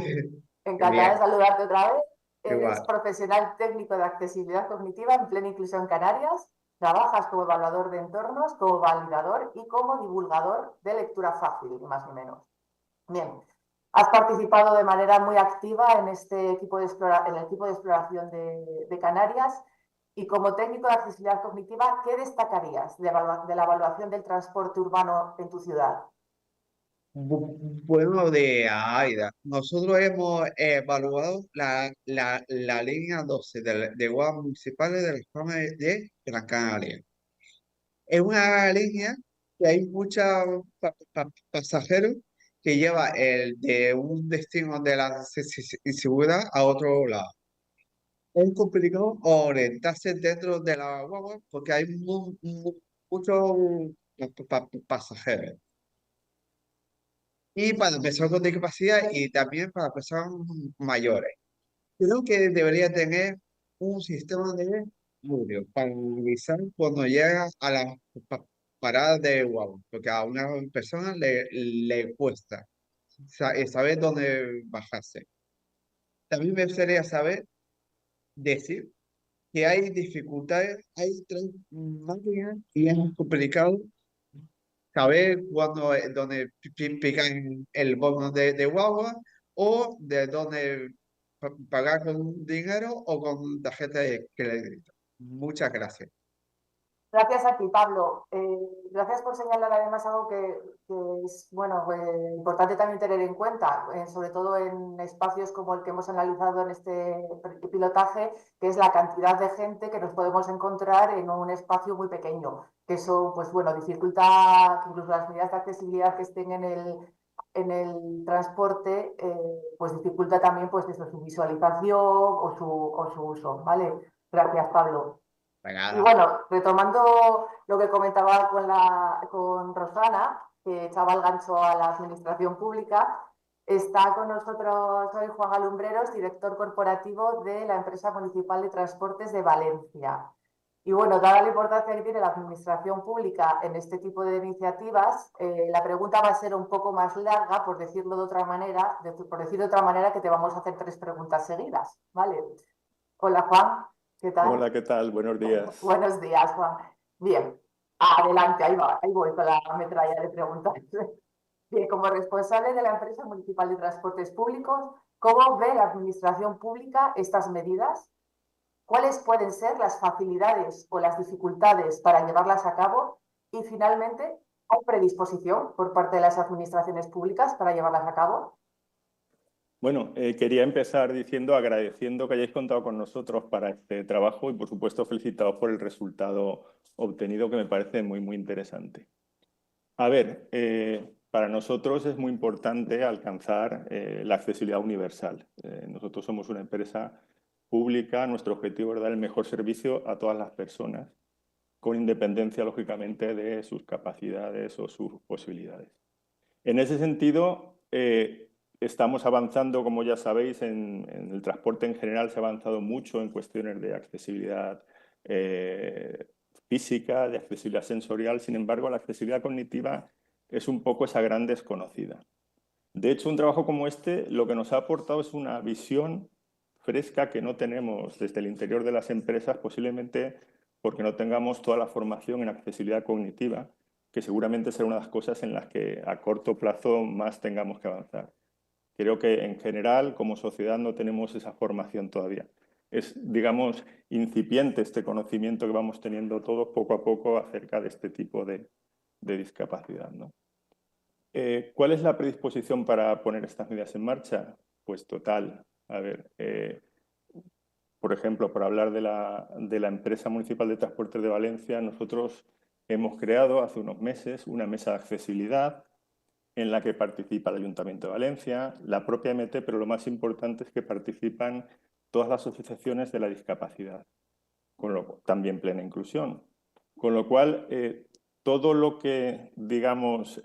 Encantada de saludarte otra vez. Eres Igual. profesional técnico de accesibilidad cognitiva en Plena Inclusión Canarias. Trabajas como evaluador de entornos, como validador y como divulgador de lectura fácil, ni más ni menos. Bien. Has participado de manera muy activa en este equipo de exploración de Canarias y como técnico de accesibilidad cognitiva, ¿qué destacarías de la evaluación del transporte urbano en tu ciudad? Bueno, de AIDA, nosotros hemos evaluado la línea 12 de guaguas municipales de la zona de Gran Canaria. Es una línea que hay muchos pasajeros que lleva de un destino de la seguridad a otro lado. Es complicado orientarse dentro de la guagua porque hay muchos pasajeros. Y para personas con discapacidad y también para personas mayores. Creo que debería tener un sistema de audio para avisar cuando llega a las paradas de guagua, porque a una persona le cuesta saber dónde bajarse. También me gustaría saber decir que hay dificultades, hay tres máquinas y es complicado saber cuándo, dónde pican el bono de guagua o de dónde pagar con dinero o con tarjeta de crédito. Muchas gracias. Gracias a ti, Pablo. Gracias por señalar además algo que es bueno, importante también tener en cuenta, sobre todo en espacios como el que hemos analizado en este pilotaje, que es la cantidad de gente que nos podemos encontrar en un espacio muy pequeño. Que eso, pues bueno, dificulta que incluso las medidas de accesibilidad que estén en el transporte, pues dificulta también pues, desde su visualización o su uso. ¿Vale? Gracias, Pablo. Y bueno, retomando lo que comentaba con Rosana, que echaba el gancho a la administración pública, está con nosotros hoy Juan Alumbreros, director corporativo de la empresa municipal de transportes de Valencia. Y bueno, dada la importancia que tiene la administración pública en este tipo de iniciativas, la pregunta va a ser un poco más larga, por decirlo de otra manera, que te vamos a hacer 3 preguntas seguidas, ¿vale? Hola, Juan. ¿Qué tal? Hola, ¿qué tal? Buenos días. Buenos días, Juan. Bien, adelante, ahí voy con la metralla de preguntas. Bien, como responsable de la empresa municipal de transportes públicos, ¿cómo ve la administración pública estas medidas? ¿Cuáles pueden ser las facilidades o las dificultades para llevarlas a cabo? Y finalmente, ¿hay predisposición por parte de las administraciones públicas para llevarlas a cabo? Bueno, quería empezar agradeciendo que hayáis contado con nosotros para este trabajo y, por supuesto, felicitados por el resultado obtenido, que me parece muy, muy interesante. A ver, para nosotros es muy importante alcanzar la accesibilidad universal. Nosotros somos una empresa pública, nuestro objetivo es dar el mejor servicio a todas las personas, con independencia, lógicamente, de sus capacidades o sus posibilidades. En ese sentido, estamos avanzando, como ya sabéis, en el transporte en general se ha avanzado mucho en cuestiones de accesibilidad física, de accesibilidad sensorial. Sin embargo, la accesibilidad cognitiva es un poco esa gran desconocida. De hecho, un trabajo como este lo que nos ha aportado es una visión fresca que no tenemos desde el interior de las empresas, posiblemente porque no tengamos toda la formación en accesibilidad cognitiva, que seguramente será una de las cosas en las que a corto plazo más tengamos que avanzar. Creo que en general, como sociedad, no tenemos esa formación todavía. Es, digamos, incipiente este conocimiento que vamos teniendo todos poco a poco acerca de este tipo de discapacidad, ¿no? ¿Cuál es la predisposición para poner estas medidas en marcha? Pues total. A ver, por ejemplo, por hablar de la empresa municipal de transportes de Valencia, nosotros hemos creado hace unos meses una mesa de accesibilidad en la que participa el Ayuntamiento de Valencia, la propia MT, pero lo más importante es que participan todas las asociaciones de la discapacidad, también Plena Inclusión. Con lo cual, todo lo que, digamos,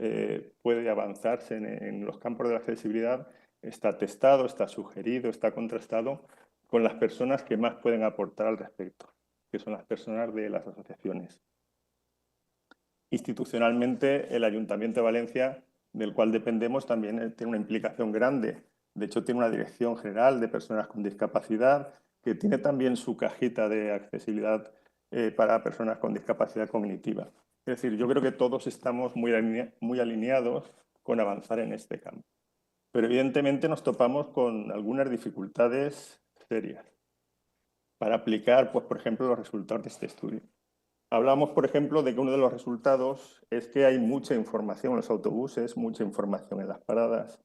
puede avanzarse en los campos de la accesibilidad está testado, está sugerido, está contrastado con las personas que más pueden aportar al respecto, que son las personas de las asociaciones. Institucionalmente, el Ayuntamiento de Valencia, del cual dependemos, también tiene una implicación grande. De hecho, tiene una dirección general de personas con discapacidad, que tiene también su cajita de accesibilidad para personas con discapacidad cognitiva. Es decir, yo creo que todos estamos muy alineados con avanzar en este campo. Pero evidentemente nos topamos con algunas dificultades serias para aplicar, pues, por ejemplo, los resultados de este estudio. Hablamos, por ejemplo, de que uno de los resultados es que hay mucha información en los autobuses, mucha información en las paradas.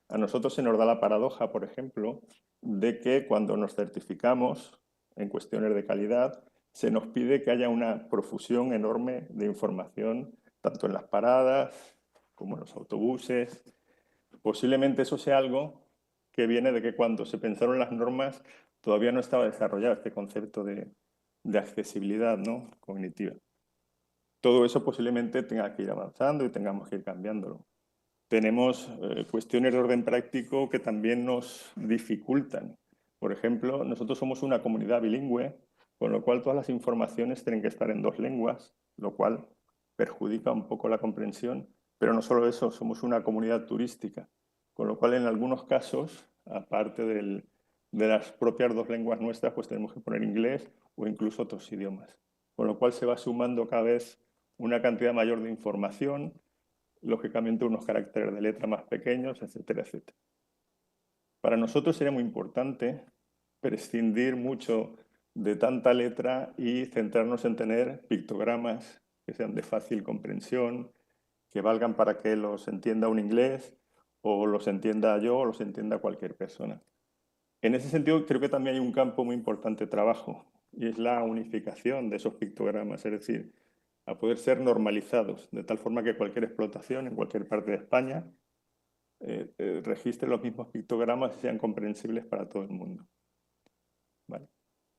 A nosotros se nos da la paradoja, por ejemplo, de que cuando nos certificamos en cuestiones de calidad, se nos pide que haya una profusión enorme de información, tanto en las paradas como en los autobuses. Posiblemente eso sea algo que viene de que cuando se pensaron las normas todavía no estaba desarrollado este concepto de accesibilidad, ¿no?, cognitiva. Todo eso posiblemente tenga que ir avanzando y tengamos que ir cambiándolo. Tenemos cuestiones de orden práctico que también nos dificultan. Por ejemplo, nosotros somos una comunidad bilingüe, con lo cual todas las informaciones tienen que estar en 2 lenguas, lo cual perjudica un poco la comprensión. Pero no solo eso, somos una comunidad turística, con lo cual en algunos casos, aparte de las propias 2 lenguas nuestras, pues tenemos que poner inglés o incluso otros idiomas. Con lo cual se va sumando cada vez una cantidad mayor de información, lógicamente unos caracteres de letra más pequeños, etcétera, etcétera. Para nosotros sería muy importante prescindir mucho de tanta letra y centrarnos en tener pictogramas que sean de fácil comprensión, que valgan para que los entienda un inglés o los entienda yo o los entienda cualquier persona. En ese sentido, creo que también hay un campo muy importante de trabajo y es la unificación de esos pictogramas, es decir, a poder ser normalizados, de tal forma que cualquier explotación en cualquier parte de España registre los mismos pictogramas y sean comprensibles para todo el mundo. Vale.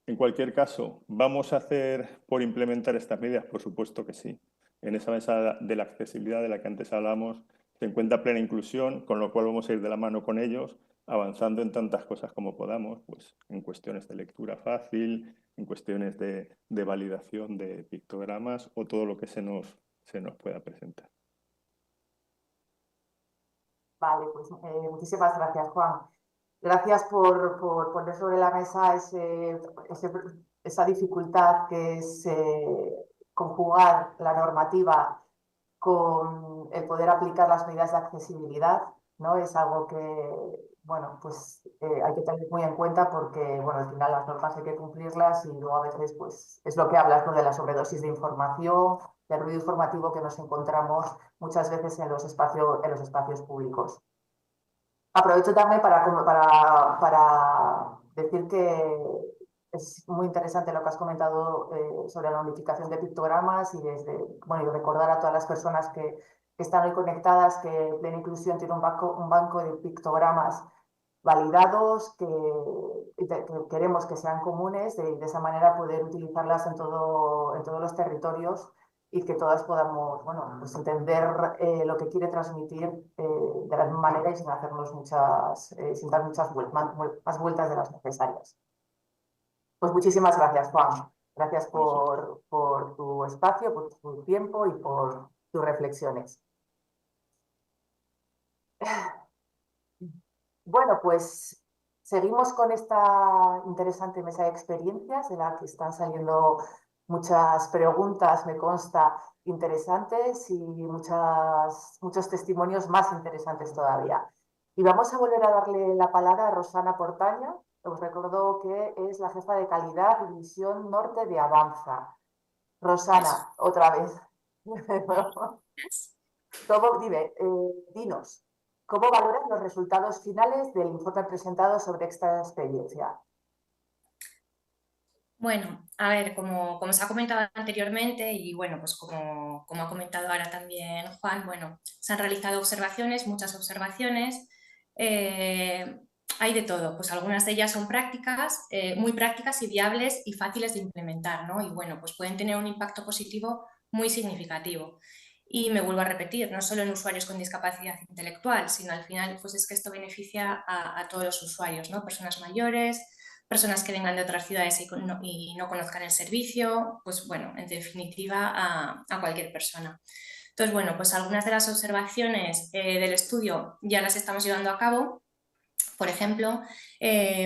En cualquier caso, ¿vamos a hacer por implementar estas medidas? Por supuesto que sí. En esa mesa de la accesibilidad de la que antes hablamos se encuentra plena inclusión, con lo cual vamos a ir de la mano con ellos, avanzando en tantas cosas como podamos, pues en cuestiones de lectura fácil, en cuestiones de validación de pictogramas o todo lo que se nos pueda presentar. Vale, pues muchísimas gracias, Juan. Gracias por poner sobre la mesa esa dificultad que es conjugar la normativa con el poder aplicar las medidas de accesibilidad, ¿no? Es algo que, bueno, pues hay que tener muy en cuenta porque, bueno, al final las normas hay que cumplirlas y luego a veces, pues, es lo que hablas, ¿no?, de la sobredosis de información, del ruido informativo que nos encontramos muchas veces en los espacios públicos. Aprovecho también para decir que es muy interesante lo que has comentado sobre la unificación de pictogramas y y recordar a todas las personas que están hoy conectadas que Plena Inclusión tiene un banco de pictogramas validados que queremos que sean comunes, de esa manera poder utilizarlas en todos los territorios y que todas podamos, bueno, pues entender lo que quiere transmitir de la misma manera y sin hacernos sin dar más vueltas de las necesarias. Pues muchísimas gracias, Juan. Gracias por tu espacio, por tu tiempo y por tus reflexiones. Bueno, pues seguimos con esta interesante mesa de experiencias de la que están saliendo muchas preguntas, me consta, interesantes y muchos testimonios más interesantes todavía. Y vamos a volver a darle la palabra a Rosana Portaña. Os recuerdo que es la jefa de calidad División Norte de Avanza. Rosana, otra vez. Dinos, ¿cómo valoras los resultados finales del informe presentado sobre esta experiencia? Bueno, a ver, como se ha comentado anteriormente y bueno, pues como ha comentado ahora también Juan, bueno, se han realizado observaciones, muchas observaciones, hay de todo, pues algunas de ellas son prácticas, muy prácticas y viables y fáciles de implementar, ¿no? Y bueno, pues pueden tener un impacto positivo muy significativo. Y me vuelvo a repetir, no solo en usuarios con discapacidad intelectual, sino al final, pues es que esto beneficia a todos los usuarios, ¿no? Personas mayores, personas que vengan de otras ciudades y no conozcan el servicio, pues bueno, en definitiva a cualquier persona. Entonces, bueno, pues algunas de las observaciones del estudio ya las estamos llevando a cabo. Por ejemplo,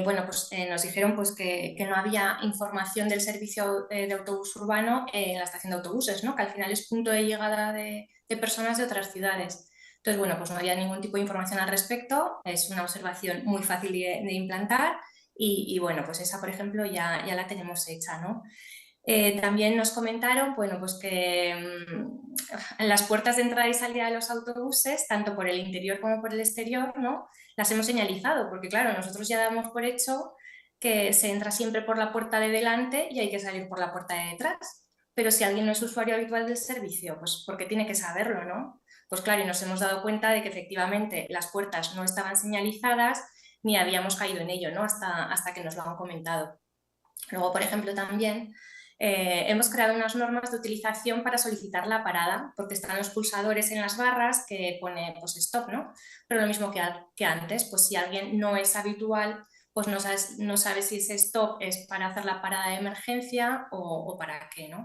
bueno, pues, nos dijeron pues, que no había información del servicio de autobús urbano en la estación de autobuses, ¿no? Que al final es punto de llegada de personas de otras ciudades. Entonces, bueno, pues no había ningún tipo de información al respecto, es una observación muy fácil de implantar y, bueno, pues esa, por ejemplo, ya la tenemos hecha, ¿no? También nos comentaron, bueno, pues que en las puertas de entrada y salida de los autobuses, tanto por el interior como por el exterior, ¿no? Las hemos señalizado, porque claro, nosotros ya damos por hecho que se entra siempre por la puerta de delante y hay que salir por la puerta de detrás. Pero si alguien no es usuario habitual del servicio, pues porque tiene que saberlo, ¿no? Pues claro, y nos hemos dado cuenta de que efectivamente las puertas no estaban señalizadas ni habíamos caído en ello, ¿no? Hasta que nos lo han comentado. Luego, por ejemplo, también hemos creado unas normas de utilización para solicitar la parada, porque están los pulsadores en las barras que pone pues, stop, ¿no? Pero lo mismo que antes, pues si alguien no es habitual, pues no sabe si ese stop es para hacer la parada de emergencia o para qué, ¿no?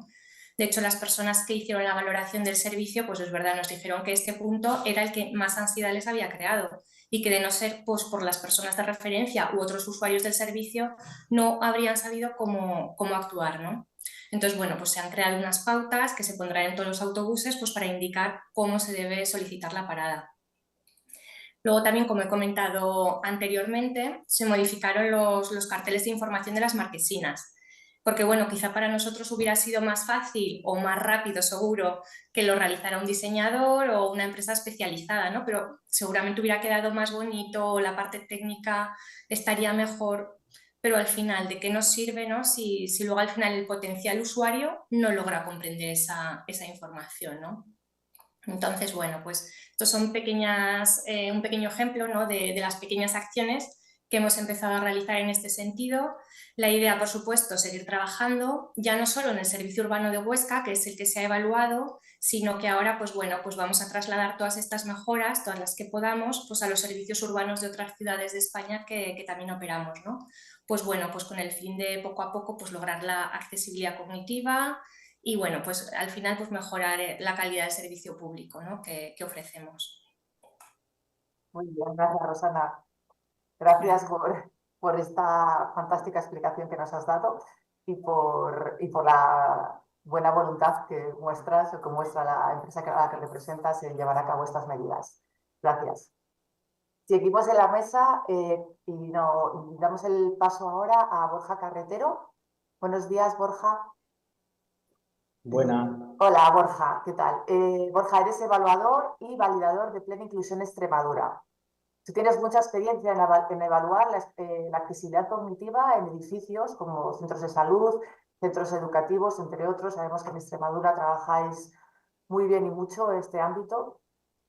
De hecho, las personas que hicieron la valoración del servicio, pues es verdad, nos dijeron que este punto era el que más ansiedad les había creado y que de no ser pues, por las personas de referencia u otros usuarios del servicio, no habrían sabido cómo actuar, ¿no? Entonces, bueno, pues se han creado unas pautas que se pondrán en todos los autobuses pues, para indicar cómo se debe solicitar la parada. Luego también, como he comentado anteriormente, se modificaron los carteles de información de las marquesinas, porque bueno, quizá para nosotros hubiera sido más fácil o más rápido, seguro, que lo realizara un diseñador o una empresa especializada, ¿no? Pero seguramente hubiera quedado más bonito, la parte técnica estaría mejor, pero al final, ¿de qué nos sirve, ¿no? Si luego al final el potencial usuario no logra comprender esa información, ¿no? Entonces, bueno, pues estos son un pequeño ejemplo, ¿no? de las pequeñas acciones que hemos empezado a realizar en este sentido. La idea, por supuesto, es seguir trabajando, ya no solo en el servicio urbano de Huesca, que es el que se ha evaluado, sino que ahora, pues bueno, pues vamos a trasladar todas estas mejoras, todas las que podamos, pues a los servicios urbanos de otras ciudades de España que también operamos, ¿no? Pues bueno, pues con el fin de poco a poco, pues lograr la accesibilidad cognitiva, y bueno, pues al final pues mejorar la calidad del servicio público, ¿no? que ofrecemos. Muy bien, gracias Rosana. Gracias por esta fantástica explicación que nos has dado y por la buena voluntad que muestras o que muestra la empresa a la que representas en llevar a cabo estas medidas. Gracias. Seguimos en la mesa y damos el paso ahora a Borja Carretero. Buenos días, Borja. Buenas. Hola, Borja, ¿qué tal? Borja, eres evaluador y validador de Plena Inclusión Extremadura. Tú tienes mucha experiencia en evaluar la accesibilidad cognitiva en edificios como centros de salud, centros educativos, entre otros. Sabemos que en Extremadura trabajáis muy bien y mucho este ámbito.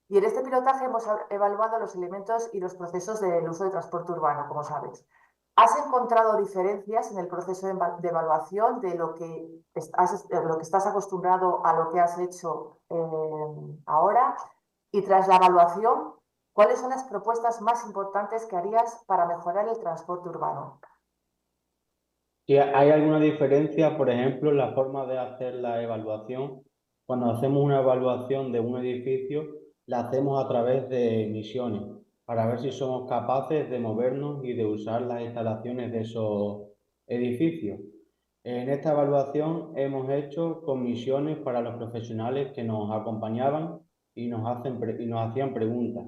Y en este pilotaje hemos evaluado los elementos y los procesos del uso de transporte urbano, como sabes. ¿Has encontrado diferencias en el proceso de evaluación de lo que estás acostumbrado a lo que has hecho ahora? Y tras la evaluación, ¿cuáles son las propuestas más importantes que harías para mejorar el transporte urbano? Si hay alguna diferencia, por ejemplo, en la forma de hacer la evaluación. Cuando hacemos una evaluación de un edificio, la hacemos a través de misiones, para ver si somos capaces de movernos y de usar las instalaciones de esos edificios. En esta evaluación hemos hecho comisiones para los profesionales que nos acompañaban y nos hacían preguntas,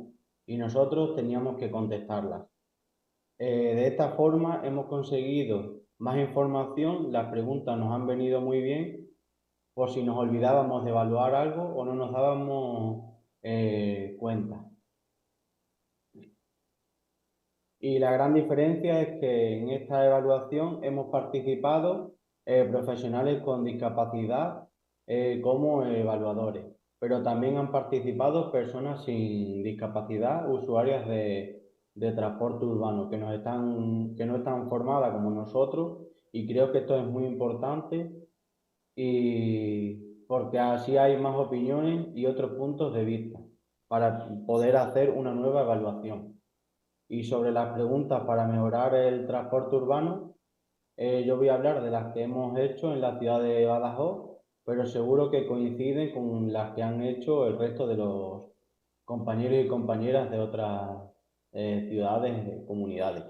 y nosotros teníamos que contestarlas. De esta forma hemos conseguido más información, las preguntas nos han venido muy bien, por si nos olvidábamos de evaluar algo o no nos dábamos cuenta. Y la gran diferencia es que en esta evaluación hemos participado profesionales con discapacidad como evaluadores, pero también han participado personas sin discapacidad, usuarias de transporte urbano, que no están formadas como nosotros, y creo que esto es muy importante y porque así hay más opiniones y otros puntos de vista para poder hacer una nueva evaluación. Y sobre las preguntas para mejorar el transporte urbano, Yo voy a hablar de las que hemos hecho en la ciudad de Badajoz, pero seguro que coinciden con las que han hecho el resto de los compañeros y compañeras de otras ciudades, comunidades.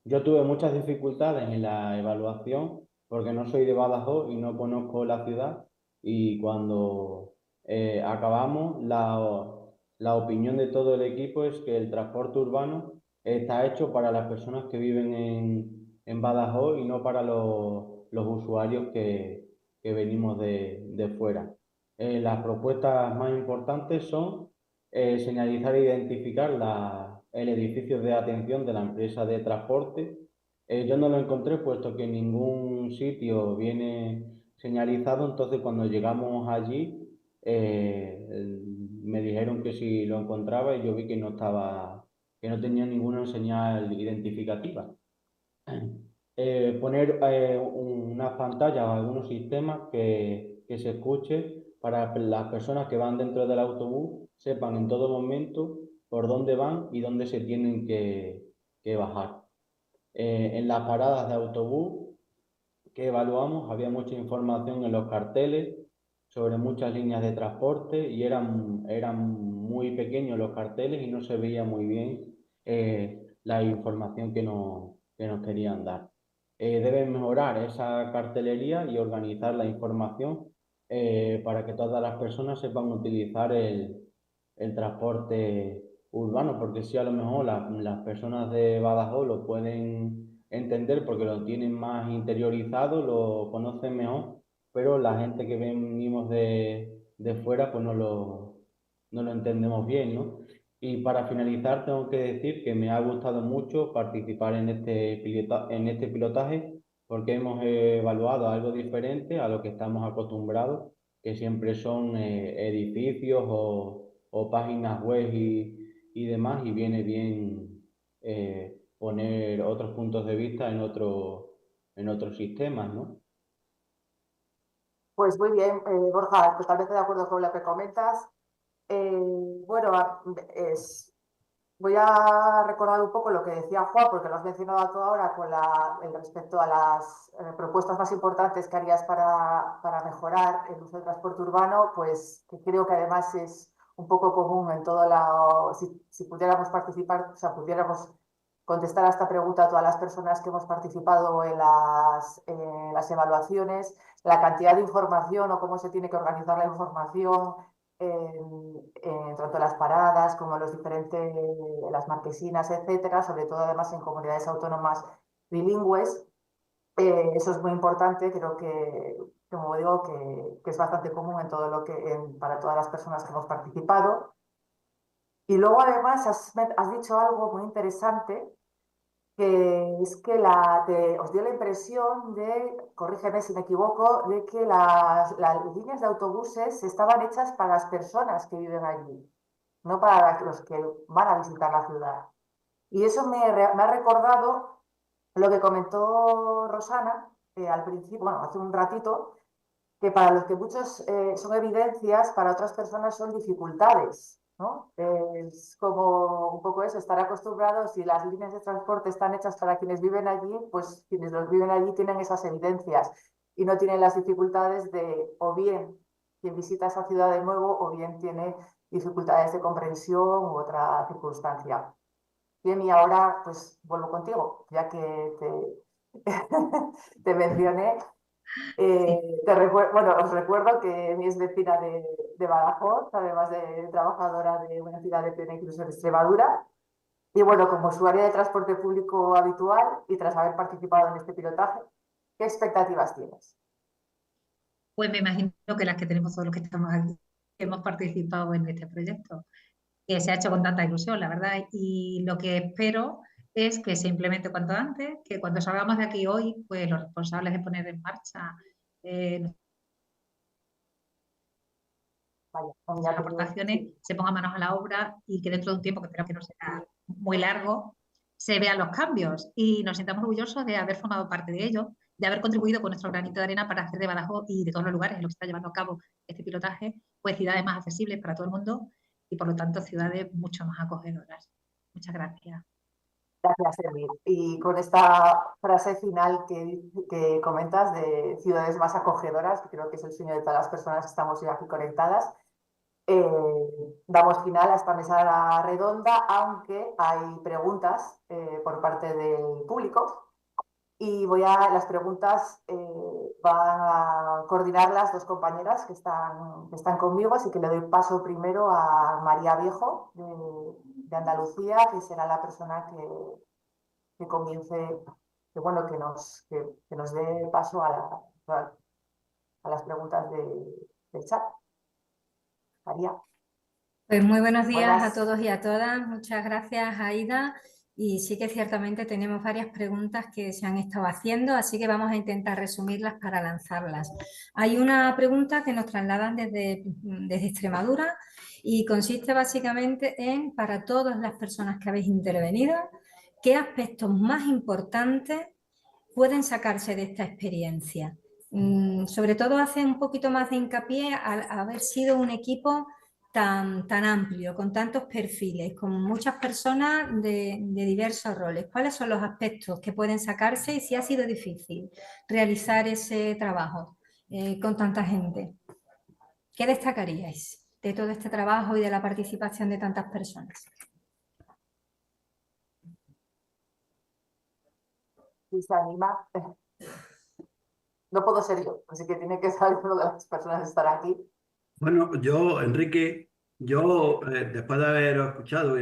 Yo tuve muchas dificultades en la evaluación porque no soy de Badajoz y no conozco la ciudad, y cuando acabamos, la opinión de todo el equipo es que el transporte urbano está hecho para las personas que viven en Badajoz y no para los usuarios que venimos de fuera. Las propuestas más importantes son señalizar e identificar el edificio de atención de la empresa de transporte. Yo no lo encontré puesto que en ningún sitio viene señalizado, entonces cuando llegamos allí me dijeron que si lo encontraba y yo vi que no estaba, que no tenía ninguna señal identificativa. Poner unas pantallas o algunos sistemas que se escuche para que las personas que van dentro del autobús sepan en todo momento por dónde van y dónde se tienen que bajar. En las paradas de autobús que evaluamos había mucha información en los carteles sobre muchas líneas de transporte y eran muy pequeños los carteles y no se veía muy bien la información que nos querían dar. Deben mejorar esa cartelería y organizar la información para que todas las personas sepan utilizar el transporte urbano, porque si a lo mejor las personas de Badajoz lo pueden entender porque lo tienen más interiorizado, lo conocen mejor, pero la gente que venimos de fuera pues no lo entendemos bien, ¿no? Y para finalizar tengo que decir que me ha gustado mucho participar en este pilotaje porque hemos evaluado algo diferente a lo que estamos acostumbrados, que siempre son edificios o páginas web y demás, y viene bien poner otros puntos de vista en otros sistemas, ¿no? Pues muy bien, Borja, totalmente de acuerdo con lo que comentas. Bueno, voy a recordar un poco lo que decía Juan, porque lo has mencionado tú ahora con respecto a las propuestas más importantes que harías para mejorar el uso del transporte urbano, pues que creo que además es un poco común en todo si pudiéramos participar, o sea, pudiéramos contestar a esta pregunta a todas las personas que hemos participado en las evaluaciones, la cantidad de información o cómo se tiene que organizar la información, tanto las paradas como las marquesinas, etcétera, sobre todo además en comunidades autónomas bilingües. Eso es muy importante, creo que, como digo, que es bastante común en todo para todas las personas que hemos participado. Y luego además has dicho algo muy interesante, que es que os dio la impresión corrígeme si me equivoco, de que las líneas de autobuses estaban hechas para las personas que viven allí, no para los que van a visitar la ciudad. Y eso me ha recordado lo que comentó Rosana al principio, bueno, hace un ratito, que para los que muchos son evidencias, para otras personas son dificultades, ¿no? Es como un poco eso, estar acostumbrados, si las líneas de transporte están hechas para quienes viven allí, pues quienes los viven allí tienen esas evidencias y no tienen las dificultades o bien quien visita esa ciudad de nuevo, o bien tiene dificultades de comprensión u otra circunstancia. Bien, y ahora pues vuelvo contigo, ya que te mencioné. Os recuerdo que mi es vecina de Badajoz, además de trabajadora de una ciudad de plena inclusión de Extremadura. Y bueno, como usuaria de transporte público habitual y tras haber participado en este pilotaje, ¿qué expectativas tienes? Pues me imagino que las que tenemos todos los que estamos aquí, que hemos participado en este proyecto, que se ha hecho con tanta ilusión, la verdad. Y lo que espero es que se implemente cuanto antes, que cuando salgamos de aquí hoy, pues los responsables de poner en marcha las aportaciones se pongan manos a la obra y que dentro de un tiempo, que espero que no será muy largo, se vean los cambios y nos sintamos orgullosos de haber formado parte de ello, de haber contribuido con nuestro granito de arena para hacer de Badajoz y de todos los lugares en los que está llevando a cabo este pilotaje, pues ciudades más accesibles para todo el mundo y por lo tanto ciudades mucho más acogedoras. Muchas gracias. Gracias, Emir. Y con esta frase final que comentas de ciudades más acogedoras, que creo que es el sueño de todas las personas que estamos hoy aquí conectadas, damos final a esta mesa redonda, aunque hay preguntas por parte del público. Y las preguntas van a coordinar las dos compañeras que están conmigo, así que le doy paso primero a María Viejo de Andalucía, que será la persona que comience, que nos dé paso a las preguntas del chat. María. Pues muy buenos días a Buenas. todos y a todas. Muchas gracias, Aida. Y sí que ciertamente tenemos varias preguntas que se han estado haciendo, así que vamos a intentar resumirlas para lanzarlas. Hay una pregunta que nos trasladan desde Extremadura y consiste básicamente en, para todas las personas que habéis intervenido, ¿qué aspectos más importantes pueden sacarse de esta experiencia? Sobre todo hace un poquito más de hincapié al haber sido un equipo tan amplio, con tantos perfiles, con muchas personas de diversos roles. ¿Cuáles son los aspectos que pueden sacarse y si ha sido difícil realizar ese trabajo con tanta gente? ¿Qué destacaríais de todo este trabajo y de la participación de tantas personas? Si se anima. No puedo ser yo, así que tiene que ser alguna de las personas estar aquí. Bueno, yo, Enrique, después de haber escuchado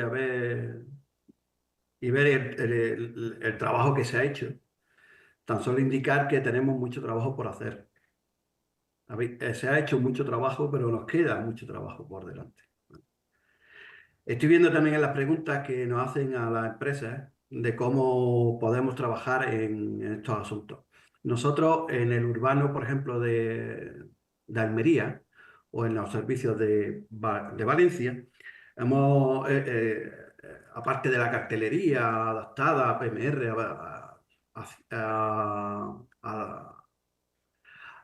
y ver el trabajo que se ha hecho, tan solo indicar que tenemos mucho trabajo por hacer. Se ha hecho mucho trabajo, pero nos queda mucho trabajo por delante. Estoy viendo también en las preguntas que nos hacen a las empresas de cómo podemos trabajar en estos asuntos. Nosotros en el urbano, por ejemplo, de Almería o en los servicios de Valencia, aparte de la cartelería adaptada a PMR,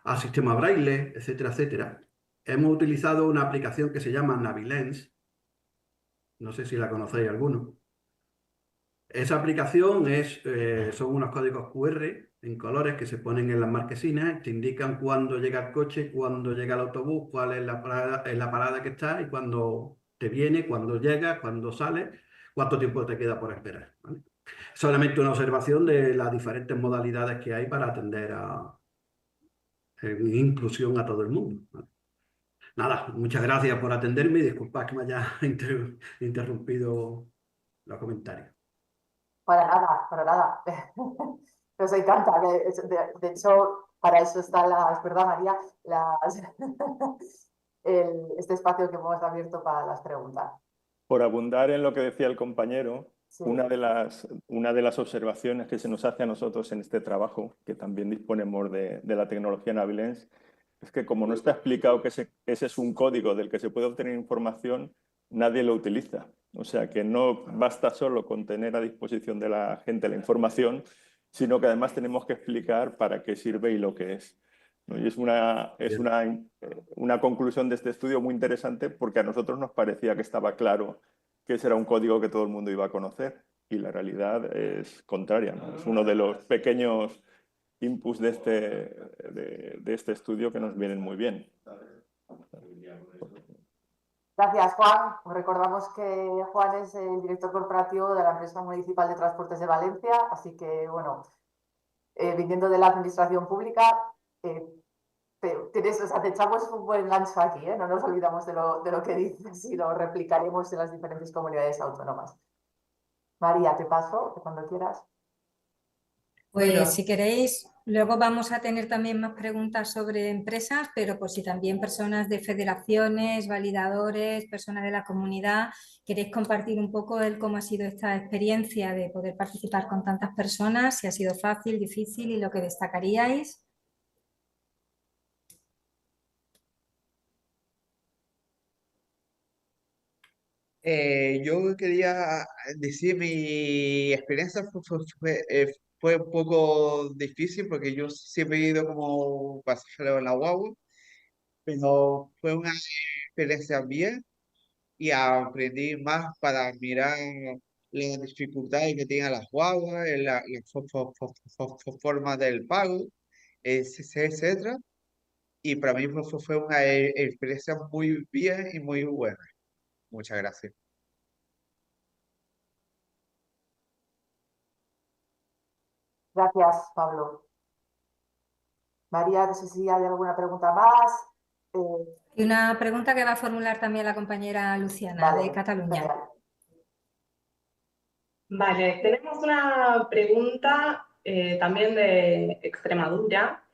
a sistema braille, etcétera, etcétera, hemos utilizado una aplicación que se llama Navilens. No sé si la conocéis alguno. Esa aplicación son unos códigos QR en colores que se ponen en las marquesinas, te indican cuándo llega el coche, cuándo llega el autobús, cuál es la parada que está y cuándo te viene, cuándo llega, cuándo sale, cuánto tiempo te queda por esperar, ¿vale? Solamente una observación de las diferentes modalidades que hay para atender en inclusión a todo el mundo, ¿vale? Nada, muchas gracias por atenderme y disculpad que me haya interrumpido los comentarios. Para nada, para nada. Nos encanta. De hecho, para eso está es verdad, María, este espacio que hemos abierto para las preguntas. Por abundar en lo que decía el compañero, Sí. una de las observaciones que se nos hace a nosotros en este trabajo, que también disponemos de la tecnología Navilens, es que como no está explicado que ese es un código del que se puede obtener información, nadie lo utiliza. O sea que no basta solo con tener a disposición de la gente la información, sino que además tenemos que explicar para qué sirve y lo que es, ¿no? Y es una conclusión de este estudio muy interesante porque a nosotros nos parecía que estaba claro que ese era un código que todo el mundo iba a conocer y la realidad es contraria, ¿no? Es uno de los pequeños inputs de este estudio que nos vienen muy bien. Gracias, Juan. Recordamos que Juan es el director corporativo de la empresa municipal de transportes de Valencia, así que, bueno, viniendo de la administración pública, te echamos un buen gancho aquí, ¿eh? No nos olvidamos de lo que dices y lo replicaremos en las diferentes comunidades autónomas. María, te paso, cuando quieras. Pues Bueno. si queréis, luego vamos a tener también más preguntas sobre empresas, pero por si también personas de federaciones, validadores, personas de la comunidad, queréis compartir un poco cómo ha sido esta experiencia de poder participar con tantas personas, si ha sido fácil, difícil y lo que destacaríais. Yo quería decir mi experiencia fue un poco difícil porque yo siempre he ido como pasajero en la guagua, pero fue una experiencia bien y aprendí más para mirar las dificultades que tienen las guaguas, la forma del pago, etcétera. Y para mí fue una experiencia muy bien y muy buena. Muchas gracias. Gracias, Pablo. María, no sé si hay alguna pregunta más. Y una pregunta que va a formular también la compañera Luciana, Vale, de Cataluña. genial. Vale, tenemos una pregunta también de Extremadura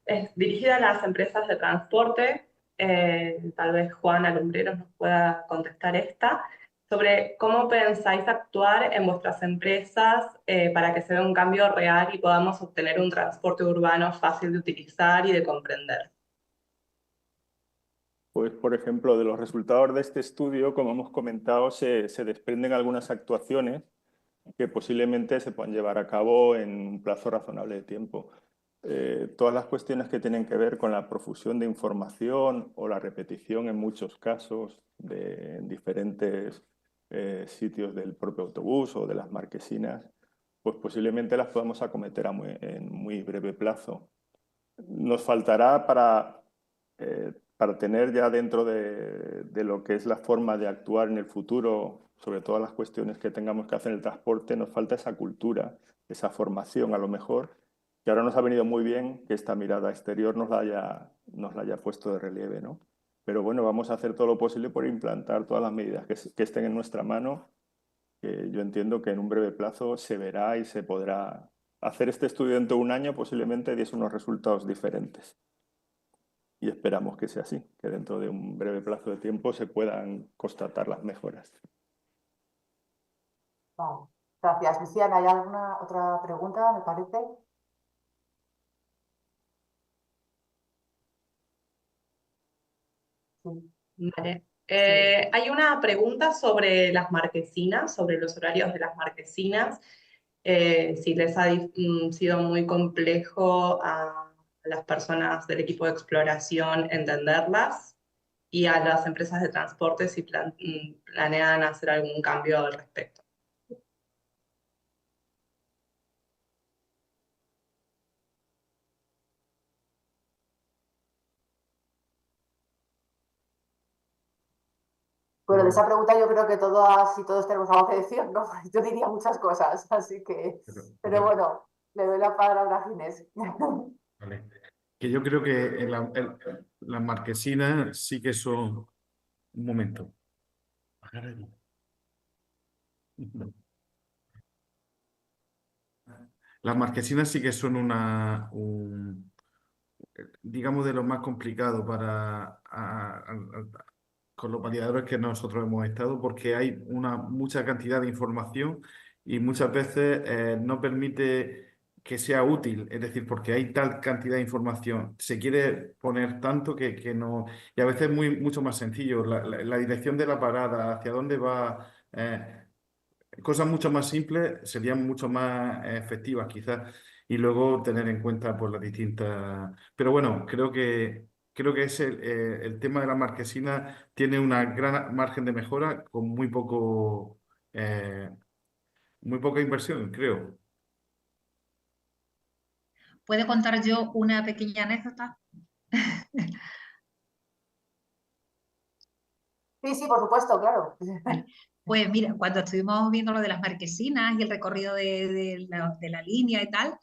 es dirigida a las empresas de transporte. Tal vez Juana Lumbreros nos pueda contestar esta, sobre cómo pensáis actuar en vuestras empresas para que se vea un cambio real y podamos obtener un transporte urbano fácil de utilizar y de comprender. Pues, por ejemplo, de los resultados de este estudio, como hemos comentado, se desprenden algunas actuaciones que posiblemente se puedan llevar a cabo en un plazo razonable de tiempo. Todas las cuestiones que tienen que ver con la profusión de información o la repetición en muchos casos de diferentes sitios del propio autobús o de las marquesinas, pues posiblemente las podamos acometer en muy breve plazo. Nos faltará para tener ya dentro de lo que es la forma de actuar en el futuro, sobre todas las cuestiones que tengamos que hacer en el transporte, nos falta esa cultura, esa formación a lo mejor, que ahora nos ha venido muy bien que esta mirada exterior nos la haya puesto de relieve, ¿no? Pero bueno, vamos a hacer todo lo posible por implantar todas las medidas que estén en nuestra mano, que yo entiendo que en un breve plazo se verá y se podrá hacer este estudio dentro de un año, posiblemente diese unos resultados diferentes. Y esperamos que sea así, que dentro de un breve plazo de tiempo se puedan constatar las mejoras. Vale. Gracias. Luciana, ¿hay alguna otra pregunta, me parece? Sí. Vale. Hay una pregunta sobre las marquesinas, sobre los horarios de las marquesinas, si les ha sido muy complejo a las personas del equipo de exploración entenderlas, y a las empresas de transporte si planean hacer algún cambio al respecto. Bueno, de esa pregunta yo creo que todas y todos tenemos algo que decir, ¿no? Yo diría muchas cosas, así que... Pero bueno, le doy la palabra a Ginés. Vale. Que yo creo que las marquesinas sí que son... Un momento. Las marquesinas sí que son digamos, de lo más complicado con los validadores que nosotros hemos estado, porque hay mucha cantidad de información y muchas veces no permite que sea útil, es decir, porque hay tal cantidad de información, se quiere poner tanto que no, y a veces es mucho más sencillo, la dirección de la parada, hacia dónde va, cosas mucho más simples serían mucho más efectivas quizás, y luego tener en cuenta pues, las distintas... Pero bueno, creo que es el tema de la marquesina tiene una gran margen de mejora con muy poca inversión, creo. ¿Puedo contar yo una pequeña anécdota? Sí, sí, por supuesto, claro. Vale. Pues mira, cuando estuvimos viendo lo de las marquesinas y el recorrido de la línea y tal,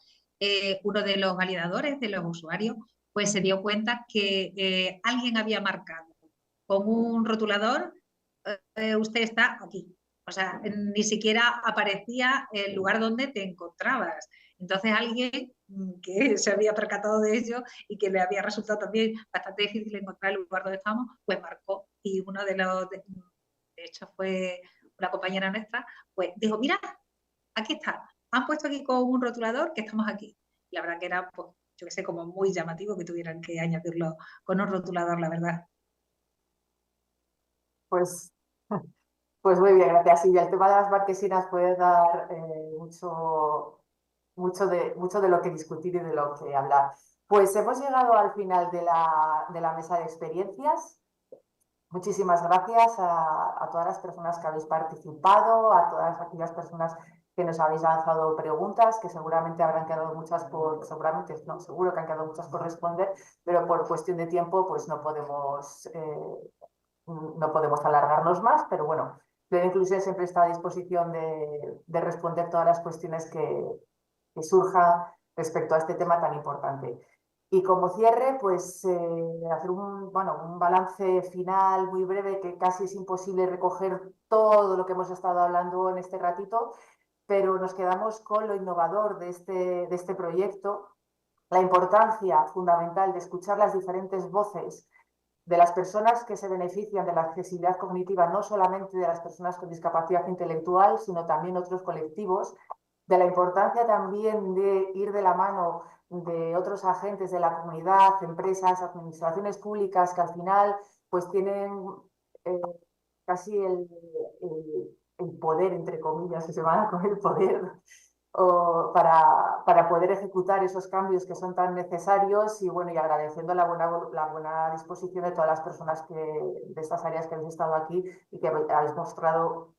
uno de los validadores, de los usuarios, pues se dio cuenta que alguien había marcado con un rotulador, usted está aquí. O sea, ni siquiera aparecía el lugar donde te encontrabas. Entonces alguien que se había percatado de ello y que le había resultado también bastante difícil encontrar el lugar donde estábamos, pues marcó. Y uno de hecho fue una compañera nuestra, pues dijo, mira, aquí está, han puesto aquí con un rotulador que estamos aquí. Y la verdad que era, pues, yo que sé, como muy llamativo que tuvieran que añadirlo con un rotulador, la verdad. Pues muy bien, gracias. Sí, el tema de las marquesinas puede dar mucho de lo que discutir y de lo que hablar. Pues hemos llegado al final de la mesa de experiencias. Muchísimas gracias a todas las personas que habéis participado, a todas aquellas personas que nos habéis lanzado preguntas, que seguramente habrán quedado muchas por, seguramente no, seguro que han quedado muchas por responder, pero por cuestión de tiempo pues no podemos alargarnos más, pero bueno, Plena Inclusión siempre está a disposición de responder todas las cuestiones que surjan respecto a este tema tan importante. Y como cierre, pues hacer un balance final muy breve, que casi es imposible recoger todo lo que hemos estado hablando en este ratito, pero nos quedamos con lo innovador de este proyecto, la importancia fundamental de escuchar las diferentes voces de las personas que se benefician de la accesibilidad cognitiva, no solamente de las personas con discapacidad intelectual, sino también otros colectivos, de la importancia también de ir de la mano de otros agentes de la comunidad, empresas, administraciones públicas, que al final pues tienen casi el poder, entre comillas, que se van a coger el poder para poder ejecutar esos cambios que son tan necesarios, y bueno, y agradeciendo la buena disposición de todas las personas de estas áreas que habéis estado aquí y que habéis mostrado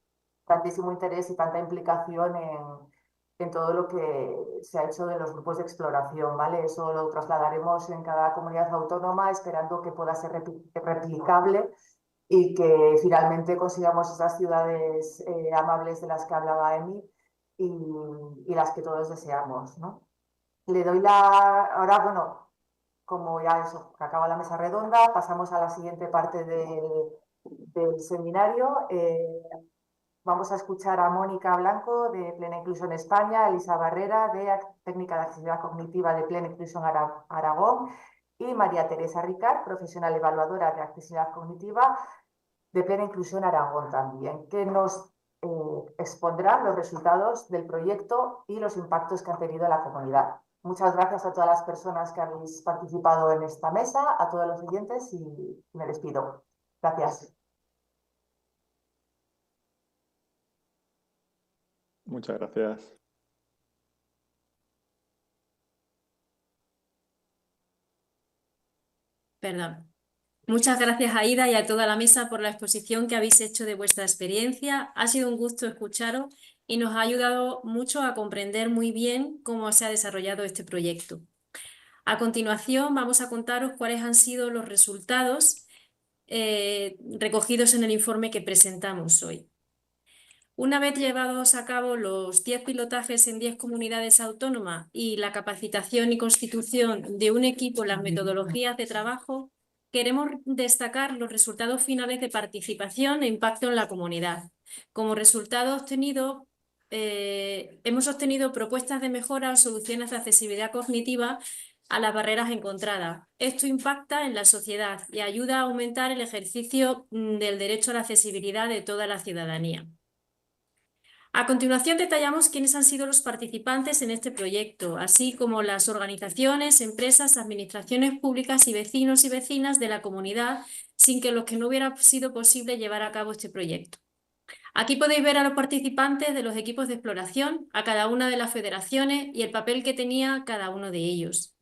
tantísimo interés y tanta implicación en todo lo que se ha hecho de los grupos de exploración, ¿vale? Eso lo trasladaremos en cada comunidad autónoma, esperando que pueda ser replicable y que finalmente consigamos esas ciudades amables de las que hablaba Emi y las que todos deseamos, ¿no? Le doy ahora, bueno, como ya eso, que acaba la mesa redonda, pasamos a la siguiente parte del seminario. Vamos a escuchar a Mónica Blanco, de Plena Inclusión España, a Elisa Barrera, de Técnica de Accesibilidad Cognitiva de Plena Inclusión Aragón, y María Teresa Ricard, profesional evaluadora de Accesibilidad Cognitiva de Plena Inclusión Aragón también, que nos expondrán los resultados del proyecto y los impactos que han tenido en la comunidad. Muchas gracias a todas las personas que habéis participado en esta mesa, a todos los oyentes, y me despido. Gracias. Muchas gracias. Perdón. Muchas gracias, Aida, y a toda la mesa por la exposición que habéis hecho de vuestra experiencia. Ha sido un gusto escucharos y nos ha ayudado mucho a comprender muy bien cómo se ha desarrollado este proyecto. A continuación, vamos a contaros cuáles han sido los resultados recogidos en el informe que presentamos hoy. Una vez llevados a cabo los 10 pilotajes en 10 comunidades autónomas y la capacitación y constitución de un equipo en las metodologías de trabajo, queremos destacar los resultados finales de participación e impacto en la comunidad. Como resultado obtenido, hemos obtenido propuestas de mejora o soluciones de accesibilidad cognitiva a las barreras encontradas. Esto impacta en la sociedad y ayuda a aumentar el ejercicio del derecho a la accesibilidad de toda la ciudadanía. A continuación detallamos quiénes han sido los participantes en este proyecto, así como las organizaciones, empresas, administraciones públicas y vecinos y vecinas de la comunidad, sin que los que no hubiera sido posible llevar a cabo este proyecto. Aquí podéis ver a los participantes de los equipos de exploración, a cada una de las federaciones y el papel que tenía cada uno de ellos.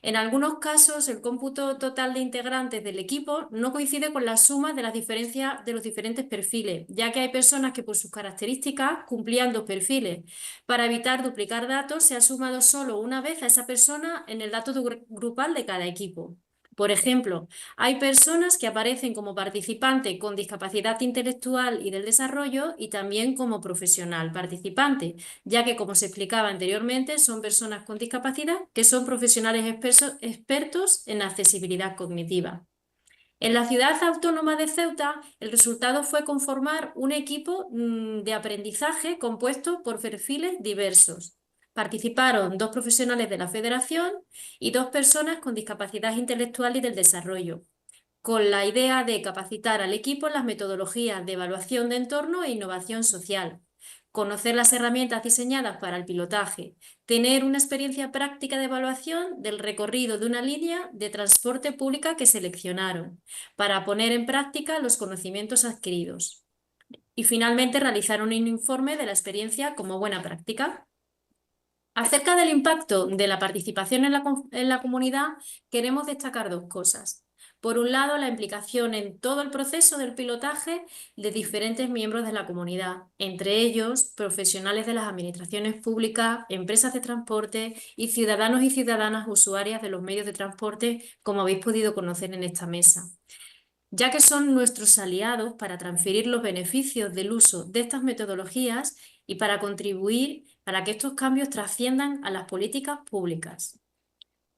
En algunos casos, el cómputo total de integrantes del equipo no coincide con la suma de las diferencias de los diferentes perfiles, ya que hay personas que por sus características cumplían 2 perfiles. Para evitar duplicar datos, se ha sumado solo una vez a esa persona en el dato grupal de cada equipo. Por ejemplo, hay personas que aparecen como participante con discapacidad intelectual y del desarrollo y también como profesional participante, ya que, como se explicaba anteriormente, son personas con discapacidad que son profesionales expertos en accesibilidad cognitiva. En la ciudad autónoma de Ceuta, el resultado fue conformar un equipo de aprendizaje compuesto por perfiles diversos. Participaron 2 profesionales de la federación y 2 personas con discapacidad intelectual y del desarrollo, con la idea de capacitar al equipo en las metodologías de evaluación de entorno e innovación social, conocer las herramientas diseñadas para el pilotaje, tener una experiencia práctica de evaluación del recorrido de una línea de transporte pública que seleccionaron, para poner en práctica los conocimientos adquiridos. Y finalmente realizar un informe de la experiencia como buena práctica. Acerca del impacto de la participación en la comunidad, queremos destacar 2 cosas. Por un lado, la implicación en todo el proceso del pilotaje de diferentes miembros de la comunidad, entre ellos profesionales de las administraciones públicas, empresas de transporte y ciudadanos y ciudadanas usuarias de los medios de transporte, como habéis podido conocer en esta mesa, ya que son nuestros aliados para transferir los beneficios del uso de estas metodologías y para contribuir para que estos cambios trasciendan a las políticas públicas.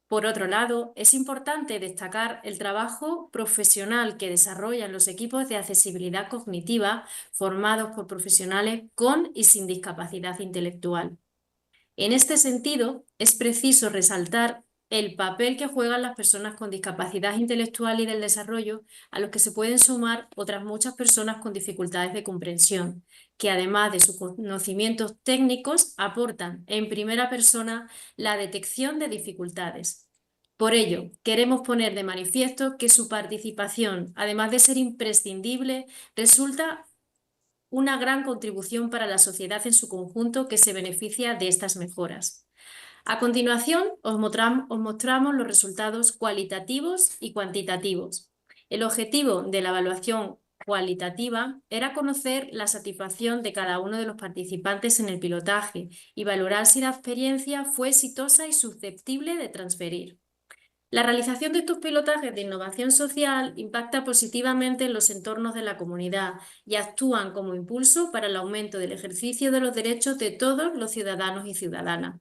Por otro lado, es importante destacar el trabajo profesional que desarrollan los equipos de accesibilidad cognitiva formados por profesionales con y sin discapacidad intelectual. En este sentido, es preciso resaltar el papel que juegan las personas con discapacidad intelectual y del desarrollo, a los que se pueden sumar otras muchas personas con dificultades de comprensión, que además de sus conocimientos técnicos aportan en primera persona la detección de dificultades. Por ello, queremos poner de manifiesto que su participación, además de ser imprescindible, resulta una gran contribución para la sociedad en su conjunto que se beneficia de estas mejoras. A continuación, os mostramos los resultados cualitativos y cuantitativos. El objetivo de la evaluación cualitativa era conocer la satisfacción de cada uno de los participantes en el pilotaje y valorar si la experiencia fue exitosa y susceptible de transferir. La realización de estos pilotajes de innovación social impacta positivamente en los entornos de la comunidad y actúan como impulso para el aumento del ejercicio de los derechos de todos los ciudadanos y ciudadanas.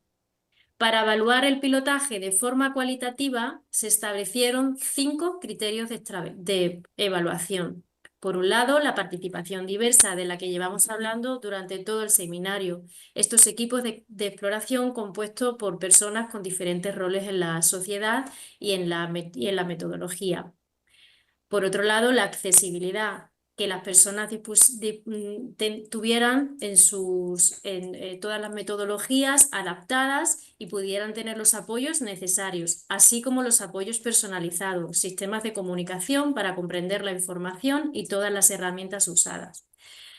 Para evaluar el pilotaje de forma cualitativa, se establecieron 5 criterios de evaluación. Por un lado, la participación diversa de la que llevamos hablando durante todo el seminario. Estos equipos de exploración compuestos por personas con diferentes roles en la sociedad y en la metodología. Por otro lado, la accesibilidad, que las personas tuvieran en todas las metodologías adaptadas y pudieran tener los apoyos necesarios, así como los apoyos personalizados, sistemas de comunicación para comprender la información y todas las herramientas usadas.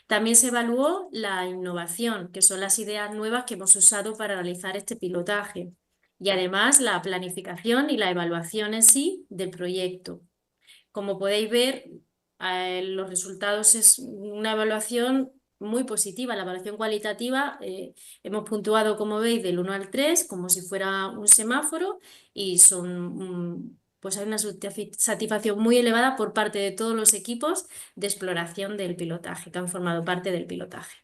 También se evaluó la innovación, que son las ideas nuevas que hemos usado para realizar este pilotaje, y además la planificación y la evaluación en sí del proyecto. Como podéis ver, los resultados es una evaluación muy positiva. La evaluación cualitativa hemos puntuado, como veis, del 1 al 3, como si fuera un semáforo, y pues hay una satisfacción muy elevada por parte de todos los equipos de exploración del pilotaje, que han formado parte del pilotaje.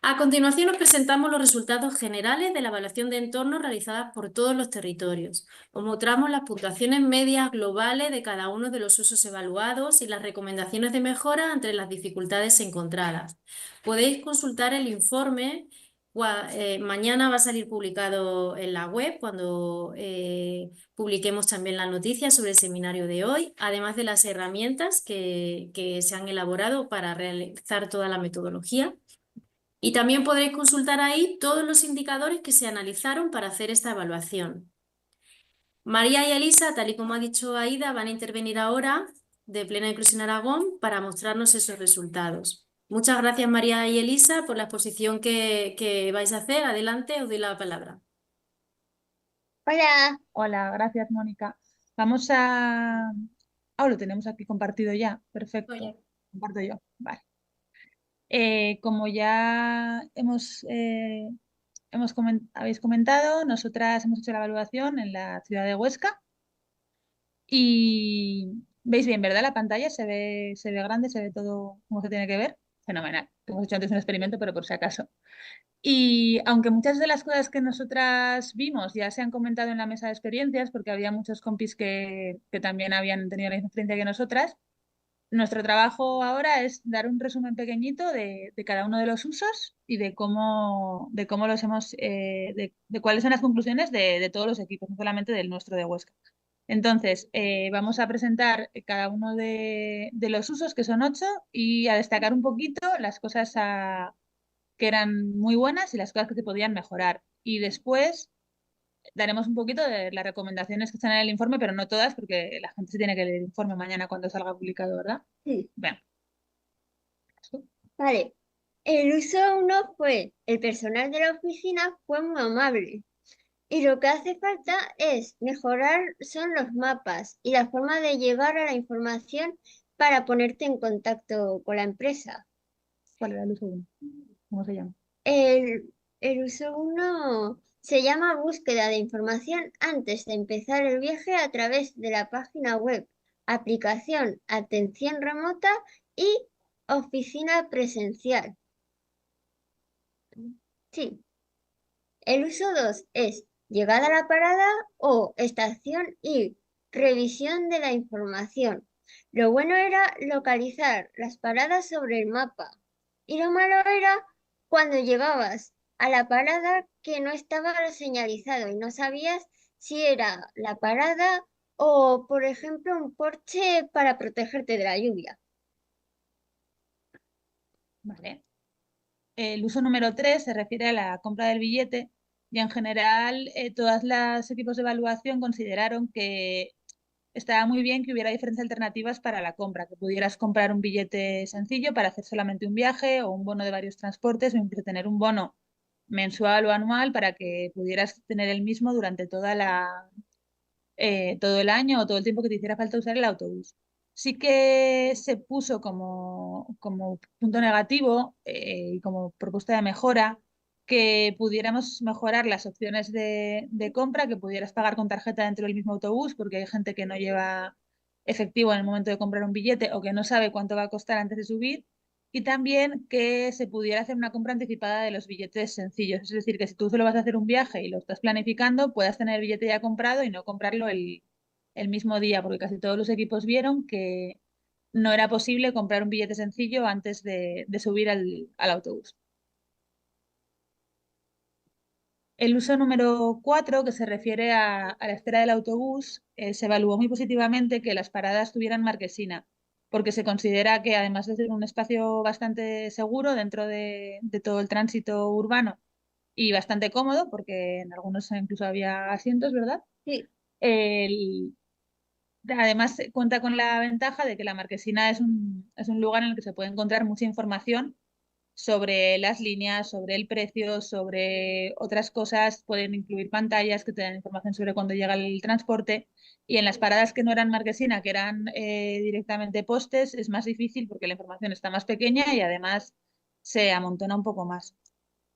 A continuación os presentamos los resultados generales de la evaluación de entorno realizada por todos los territorios. Os mostramos las puntuaciones medias globales de cada uno de los usos evaluados y las recomendaciones de mejora entre las dificultades encontradas. Podéis consultar el informe. Mañana va a salir publicado en la web cuando publiquemos también la noticia sobre el seminario de hoy, además de las herramientas que se han elaborado para realizar toda la metodología. Y también podréis consultar ahí todos los indicadores que se analizaron para hacer esta evaluación. María y Elisa, tal y como ha dicho Aida, van a intervenir ahora de Plena Inclusión Aragón para mostrarnos esos resultados. Muchas gracias, María y Elisa, por la exposición que vais a hacer. Adelante, os doy la palabra. Hola. Hola, gracias, Mónica. Vamos a... lo tenemos aquí compartido ya. Perfecto. Oye. Comparto yo. Vale. Como ya habéis comentado, nosotras hemos hecho la evaluación en la ciudad de Huesca y veis bien, ¿verdad? La pantalla se ve grande, se ve todo como se tiene que ver. Fenomenal. Hemos hecho antes un experimento, pero por si acaso. Y aunque muchas de las cosas que nosotras vimos ya se han comentado en la mesa de experiencias, porque había muchos compis que también habían tenido la misma experiencia que nosotras, nuestro trabajo ahora es dar un resumen pequeñito de cada uno de los usos y de cómo los hemos, de cuáles son las conclusiones de todos los equipos, no solamente del nuestro de Huesca. Entonces, vamos a presentar cada uno de los usos, que son 8, y a destacar un poquito las cosas que eran muy buenas y las cosas que se podían mejorar. Y después daremos un poquito de las recomendaciones que están en el informe, pero no todas, porque la gente se tiene que leer el informe mañana cuando salga publicado, ¿verdad? Sí. Bien. Vale. El uso 1 fue, el personal de la oficina fue muy amable. Y lo que hace falta es mejorar son los mapas y la forma de llegar a la información para ponerte en contacto con la empresa. ¿Cuál era el uso 1? ¿Cómo se llama? El uso 1 se llama búsqueda de información antes de empezar el viaje a través de la página web, aplicación, atención remota y oficina presencial. Sí. El uso 2 es llegada a la parada o estación y revisión de la información. Lo bueno era localizar las paradas sobre el mapa y lo malo era cuando llegabas a la parada que no estaba señalizado y no sabías si era la parada o, por ejemplo, un porche para protegerte de la lluvia. Vale. El uso número 3 se refiere a la compra del billete y en general todos los equipos de evaluación consideraron que estaba muy bien que hubiera diferentes alternativas para la compra, que pudieras comprar un billete sencillo para hacer solamente un viaje o un bono de varios transportes o incluso tener un bono mensual o anual para que pudieras tener el mismo durante todo el año o todo el tiempo que te hiciera falta usar el autobús. Sí que se puso como punto negativo y como propuesta de mejora que pudiéramos mejorar las opciones de compra, que pudieras pagar con tarjeta dentro del mismo autobús, porque hay gente que no lleva efectivo en el momento de comprar un billete o que no sabe cuánto va a costar antes de subir. Y también que se pudiera hacer una compra anticipada de los billetes sencillos. Es decir, que si tú solo vas a hacer un viaje y lo estás planificando, puedas tener el billete ya comprado y no comprarlo el mismo día, porque casi todos los equipos vieron que no era posible comprar un billete sencillo antes de subir al autobús. El uso número 4, que se refiere a la espera del autobús, se evaluó muy positivamente que las paradas tuvieran marquesina, porque se considera que además de ser un espacio bastante seguro dentro de todo el tránsito urbano y bastante cómodo, porque en algunos incluso había asientos, ¿verdad? Sí. Además cuenta con la ventaja de que la marquesina es un lugar en el que se puede encontrar mucha información sobre las líneas, sobre el precio, sobre otras cosas. Pueden incluir pantallas que te dan información sobre cuándo llega el transporte. Y en las paradas que no eran marquesina, que eran directamente postes, es más difícil porque la información está más pequeña y además se amontona un poco más.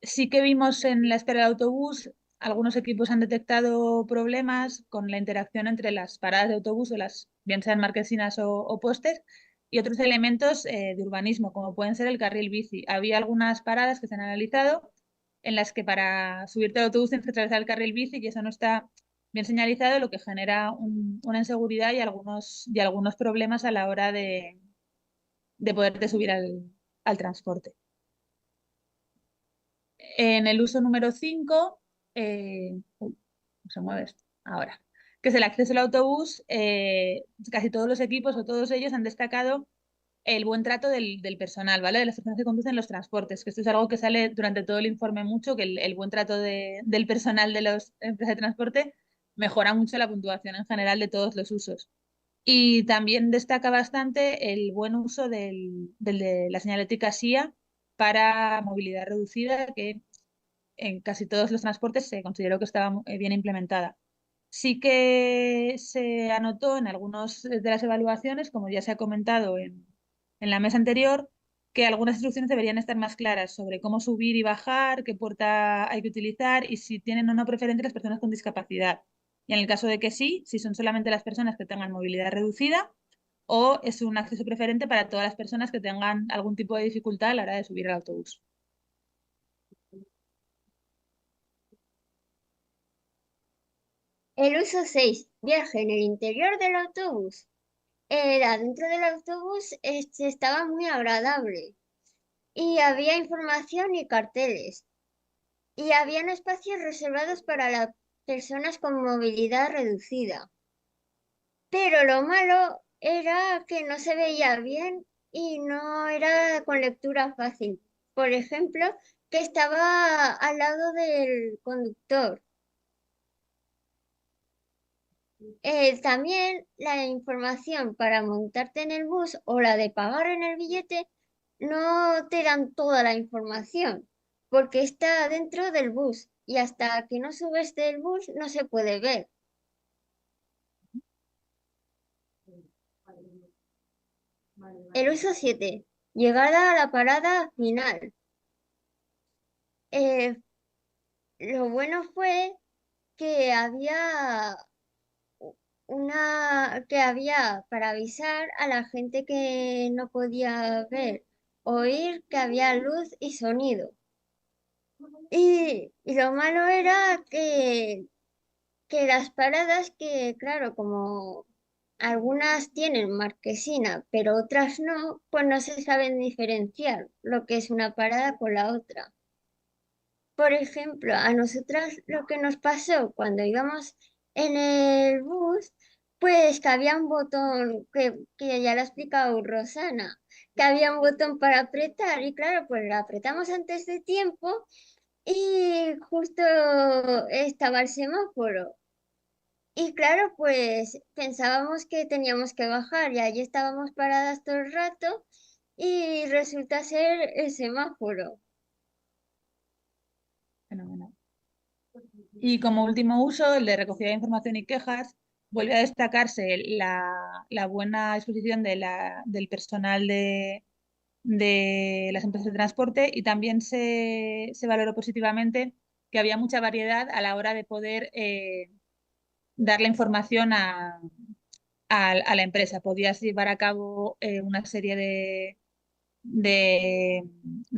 Sí que vimos en la espera del autobús, algunos equipos han detectado problemas con la interacción entre las paradas de autobús, bien sean marquesinas o postes, y otros elementos de urbanismo, como pueden ser el carril bici. Había algunas paradas que se han analizado en las que para subirte al autobús tienes que atravesar el carril bici y eso no está bien señalizado, lo que genera una inseguridad y algunos problemas a la hora de poderte subir al transporte. En el uso número 5, ¿cómo se mueve esto? Ahora, que es el acceso al autobús, casi todos los equipos o todos ellos han destacado el buen trato del personal, ¿vale? De las personas que conducen los transportes, que esto es algo que sale durante todo el informe mucho, que el buen trato del personal de las empresas de transporte mejora mucho la puntuación en general de todos los usos. Y también destaca bastante el buen uso de la señalética SIA para movilidad reducida, que en casi todos los transportes se consideró que estaba bien implementada. Sí que se anotó en algunas de las evaluaciones, como ya se ha comentado en la mesa anterior, que algunas instrucciones deberían estar más claras sobre cómo subir y bajar, qué puerta hay que utilizar y si tienen o no preferente las personas con discapacidad. Y en el caso de que sí, si son solamente las personas que tengan movilidad reducida o es un acceso preferente para todas las personas que tengan algún tipo de dificultad a la hora de subir al autobús. El uso 6, viaje en el interior del autobús. Adentro del autobús estaba muy agradable y había información y carteles. Y habían espacios reservados para las personas con movilidad reducida. Pero lo malo era que no se veía bien y no era con lectura fácil. Por ejemplo, que estaba al lado del conductor. También la información para montarte en el bus o la de pagar en el billete no te dan toda la información porque está dentro del bus y hasta que no subes del bus no se puede ver. El uso 7. Llegada a la parada final. Lo bueno fue que había para avisar a la gente que no podía ver, oír que había luz y sonido. Y lo malo era que las paradas que, claro, como algunas tienen marquesina, pero otras no, pues no se saben diferenciar lo que es una parada con la otra. Por ejemplo, a nosotras lo que nos pasó cuando íbamos en el bus, pues que había un botón, que ya lo ha explicado Rosana, que había un botón para apretar y claro, pues lo apretamos antes de tiempo y justo estaba el semáforo. Y claro, pues pensábamos que teníamos que bajar y allí estábamos paradas todo el rato y resulta ser el semáforo. Fenomenal. Y como último uso, el de recogida de información y quejas, vuelve a destacarse la buena disposición del personal de las empresas de transporte y también se valoró positivamente que había mucha variedad a la hora de poder dar la información a la empresa. Podías llevar a cabo una serie de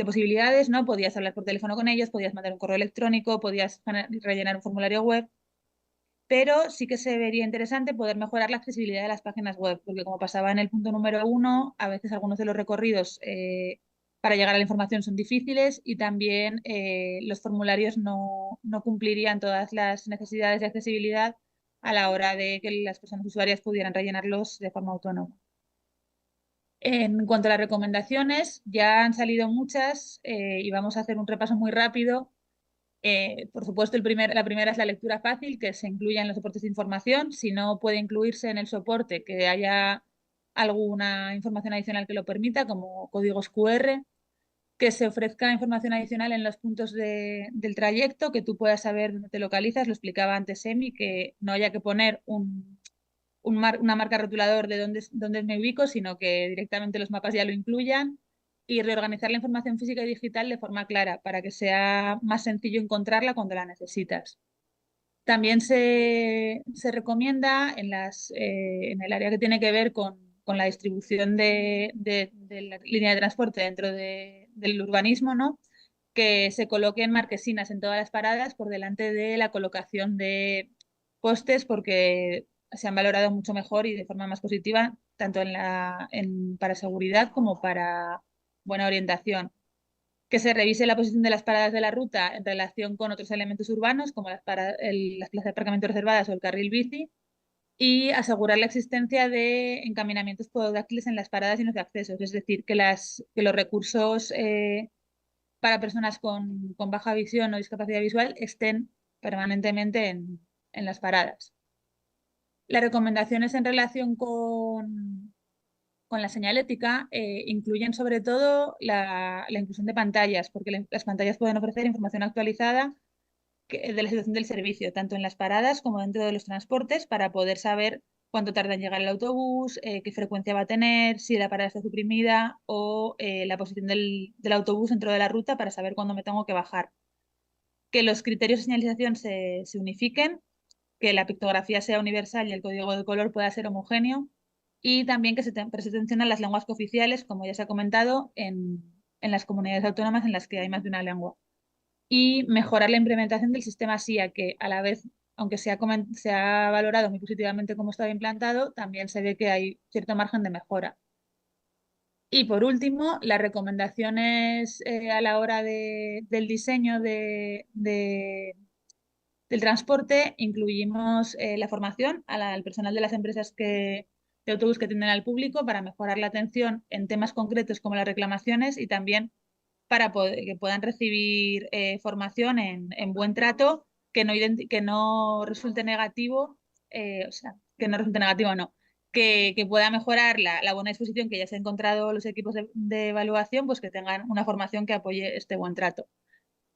posibilidades, ¿no? Podías hablar por teléfono con ellos, podías mandar un correo electrónico, podías rellenar un formulario web, pero sí que se vería interesante poder mejorar la accesibilidad de las páginas web, porque como pasaba en el punto número 1, a veces algunos de los recorridos para llegar a la información son difíciles y también los formularios no cumplirían todas las necesidades de accesibilidad a la hora de que las personas usuarias pudieran rellenarlos de forma autónoma. En cuanto a las recomendaciones, ya han salido muchas y vamos a hacer un repaso muy rápido. Por supuesto, la primera es la lectura fácil, que se incluya en los soportes de información. Si no puede incluirse en el soporte, que haya alguna información adicional que lo permita, como códigos QR, que se ofrezca información adicional en los puntos del trayecto, que tú puedas saber dónde te localizas. Lo explicaba antes Emi, que no haya que poner una marca rotulador de dónde me ubico, sino que directamente los mapas ya lo incluyan y reorganizar la información física y digital de forma clara para que sea más sencillo encontrarla cuando la necesitas. También se recomienda en el área que tiene que ver con la distribución de la línea de transporte dentro del urbanismo, ¿no? Que se coloquen marquesinas en todas las paradas por delante de la colocación de postes, porque se han valorado mucho mejor y de forma más positiva, tanto para seguridad como para buena orientación. Que se revise la posición de las paradas de la ruta en relación con otros elementos urbanos, como las plazas de aparcamiento reservadas o el carril bici, y asegurar la existencia de encaminamientos pododáctiles en las paradas y en los accesos, es decir, que los recursos para personas con baja visión o discapacidad visual estén permanentemente en las paradas. Las recomendaciones en relación con la señalética incluyen sobre todo la inclusión de pantallas, porque las pantallas pueden ofrecer información actualizada de la situación del servicio, tanto en las paradas como dentro de los transportes, para poder saber cuánto tarda en llegar el autobús, qué frecuencia va a tener, si la parada está suprimida o la posición del autobús dentro de la ruta para saber cuándo me tengo que bajar. Que los criterios de señalización se unifiquen, que la pictografía sea universal y el código de color pueda ser homogéneo, y también que se preste atención a las lenguas cooficiales, como ya se ha comentado, en las comunidades autónomas en las que hay más de una lengua. Y mejorar la implementación del sistema SIA, que a la vez, aunque se ha valorado muy positivamente cómo estaba implantado, también se ve que hay cierto margen de mejora. Y por último, las recomendaciones a la hora del diseño del transporte, incluimos la formación al personal de las empresas de autobús que atienden al público para mejorar la atención en temas concretos como las reclamaciones y también para que puedan recibir formación en buen trato, que no resulte negativo, que no resulte negativo, no, que pueda mejorar la buena disposición que ya se han encontrado los equipos de evaluación, pues que tengan una formación que apoye este buen trato.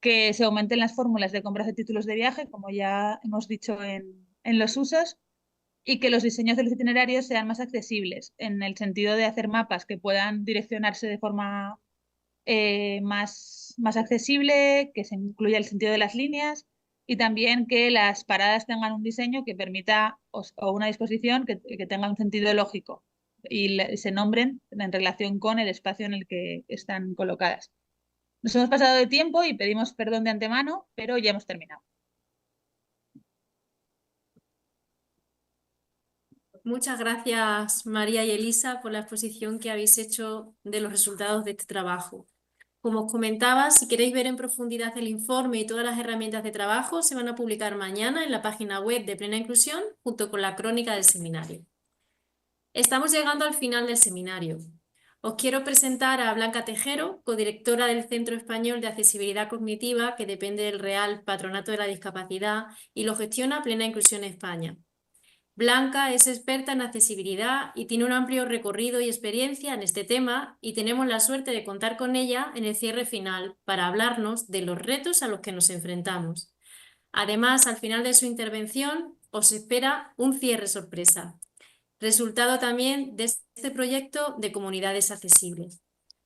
que se aumenten las fórmulas de compras de títulos de viaje, como ya hemos dicho en los usos, y que los diseños de los itinerarios sean más accesibles, en el sentido de hacer mapas que puedan direccionarse de forma más accesible, que se incluya el sentido de las líneas y también que las paradas tengan un diseño que permita o una disposición que tenga un sentido lógico y se nombren en relación con el espacio en el que están colocadas. Nos hemos pasado de tiempo y pedimos perdón de antemano, pero ya hemos terminado. Muchas gracias, María y Elisa, por la exposición que habéis hecho de los resultados de este trabajo. Como os comentaba, si queréis ver en profundidad el informe y todas las herramientas de trabajo, se van a publicar mañana en la página web de Plena Inclusión, junto con la crónica del seminario. Estamos llegando al final del seminario. Os quiero presentar a Blanca Tejero, codirectora del Centro Español de Accesibilidad Cognitiva, que depende del Real Patronato de la Discapacidad y lo gestiona Plena Inclusión España. Blanca es experta en accesibilidad y tiene un amplio recorrido y experiencia en este tema y tenemos la suerte de contar con ella en el cierre final para hablarnos de los retos a los que nos enfrentamos. Además, al final de su intervención os espera un cierre sorpresa, resultado también de este proyecto de comunidades accesibles.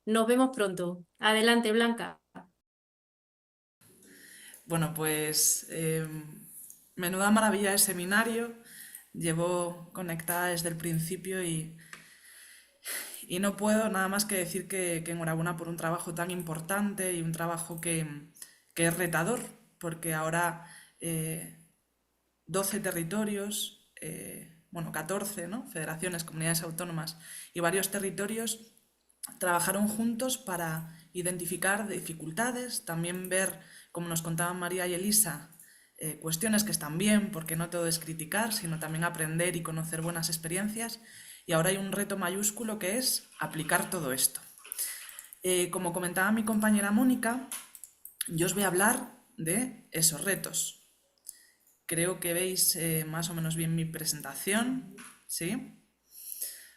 Nos vemos pronto. Adelante, Blanca. Bueno, pues menuda maravilla de seminario. Llevo conectada desde el principio y no puedo nada más que decir que enhorabuena por un trabajo tan importante y un trabajo que es retador, porque ahora 12 territorios, bueno, 14, ¿no? Federaciones, comunidades autónomas y varios territorios trabajaron juntos para identificar dificultades, también ver, como nos contaban María y Elisa, cuestiones que están bien, porque no todo es criticar, sino también aprender y conocer buenas experiencias. Y ahora hay un reto mayúsculo que es aplicar todo esto. Como comentaba mi compañera Mónica, yo os voy a hablar de esos retos. Creo que veis más o menos bien mi presentación, ¿sí?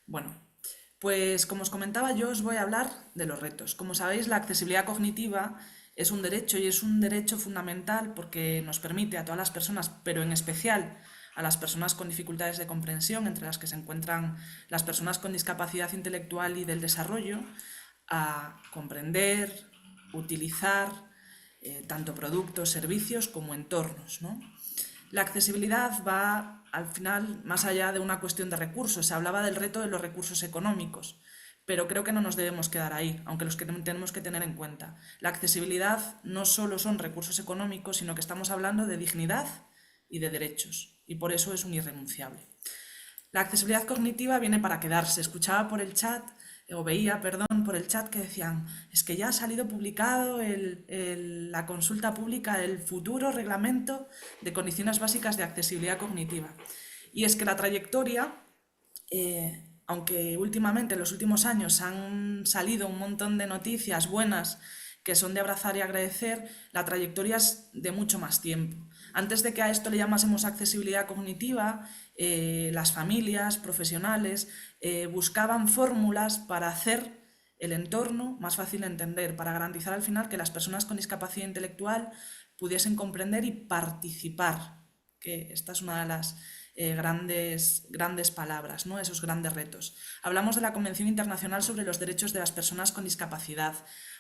Bueno, pues como os comentaba, yo os voy a hablar de los retos. Como sabéis, la accesibilidad cognitiva es un derecho y es un derecho fundamental porque nos permite a todas las personas, pero en especial a las personas con dificultades de comprensión, entre las que se encuentran las personas con discapacidad intelectual y del desarrollo, a comprender, utilizar tanto productos, servicios como entornos, ¿no? La accesibilidad va al final más allá de una cuestión de recursos. Se hablaba del reto de los recursos económicos. Pero creo que no nos debemos quedar ahí, aunque los que tenemos que tener en cuenta. La accesibilidad no solo son recursos económicos, sino que estamos hablando de dignidad y de derechos, y por eso es un irrenunciable. La accesibilidad cognitiva viene para quedarse. Escuchaba por el chat, o veía, perdón, por el chat que decían, es que ya ha salido publicado la consulta pública del futuro reglamento de condiciones básicas de accesibilidad cognitiva. Y es que la trayectoria... aunque últimamente en los últimos años han salido un montón de noticias buenas que son de abrazar y agradecer, la trayectoria es de mucho más tiempo. Antes de que a esto le llamásemos accesibilidad cognitiva, las familias, profesionales, buscaban fórmulas para hacer el entorno más fácil de entender, para garantizar al final que las personas con discapacidad intelectual pudiesen comprender y participar, que esta es una de las grandes palabras, ¿no? Esos grandes retos. Hablamos de la Convención Internacional sobre los Derechos de las Personas con Discapacidad.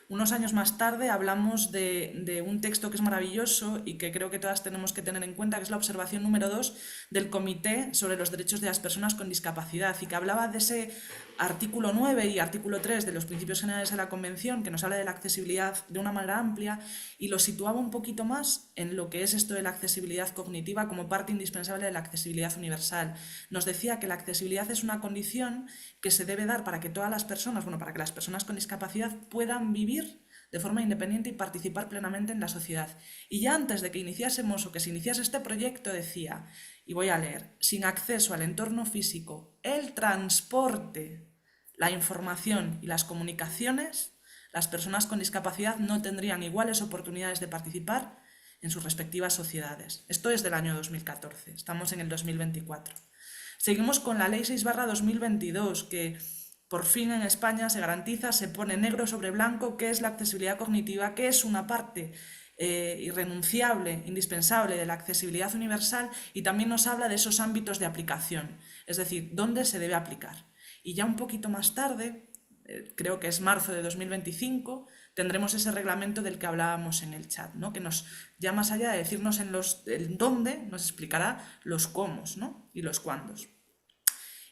Unos años más tarde hablamos de un texto que es maravilloso y que creo que todas tenemos que tener en cuenta, que es la observación número 2 del Comité sobre los Derechos de las Personas con Discapacidad, y que hablaba de ese artículo 9 y artículo 3 de los Principios Generales de la Convención, que nos habla de la accesibilidad de una manera amplia y lo situaba un poquito más en lo que es esto de la accesibilidad cognitiva como parte indispensable de la accesibilidad universal. Nos decía que la accesibilidad es una condición que se debe dar para que todas las personas, bueno, para que las personas con discapacidad puedan vivir de forma independiente y participar plenamente en la sociedad. Y ya antes de que iniciásemos o que se iniciase este proyecto decía, y voy a leer, sin acceso al entorno físico, el transporte, la información y las comunicaciones, las personas con discapacidad no tendrían iguales oportunidades de participar en sus respectivas sociedades. Esto es del año 2014, estamos en el 2024. Seguimos con la Ley 6/2022, que por fin en España se garantiza, se pone negro sobre blanco qué es la accesibilidad cognitiva, qué es una parte irrenunciable, indispensable de la accesibilidad universal, y también nos habla de esos ámbitos de aplicación, es decir, dónde se debe aplicar. Y ya un poquito más tarde, creo que es marzo de 2025, tendremos ese reglamento del que hablábamos en el chat, ¿no? Que nos, ya más allá de decirnos el dónde, nos explicará los cómo, ¿no? Y los cuándos.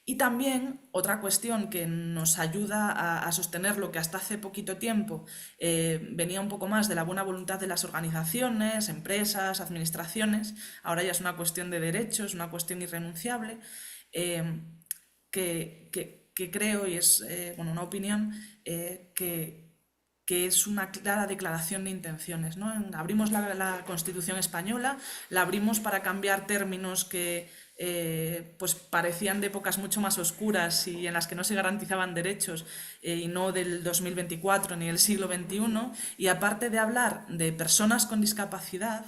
Y también otra cuestión que nos ayuda a sostener lo que hasta hace poquito tiempo venía un poco más de la buena voluntad de las organizaciones, empresas, administraciones, ahora ya es una cuestión de derechos, una cuestión irrenunciable, que creo, y es bueno, una opinión, que es una clara declaración de intenciones, ¿no? Abrimos la Constitución española, la abrimos para cambiar términos que pues parecían de épocas mucho más oscuras y en las que no se garantizaban derechos, y no del 2024 ni del siglo XXI, y aparte de hablar de personas con discapacidad,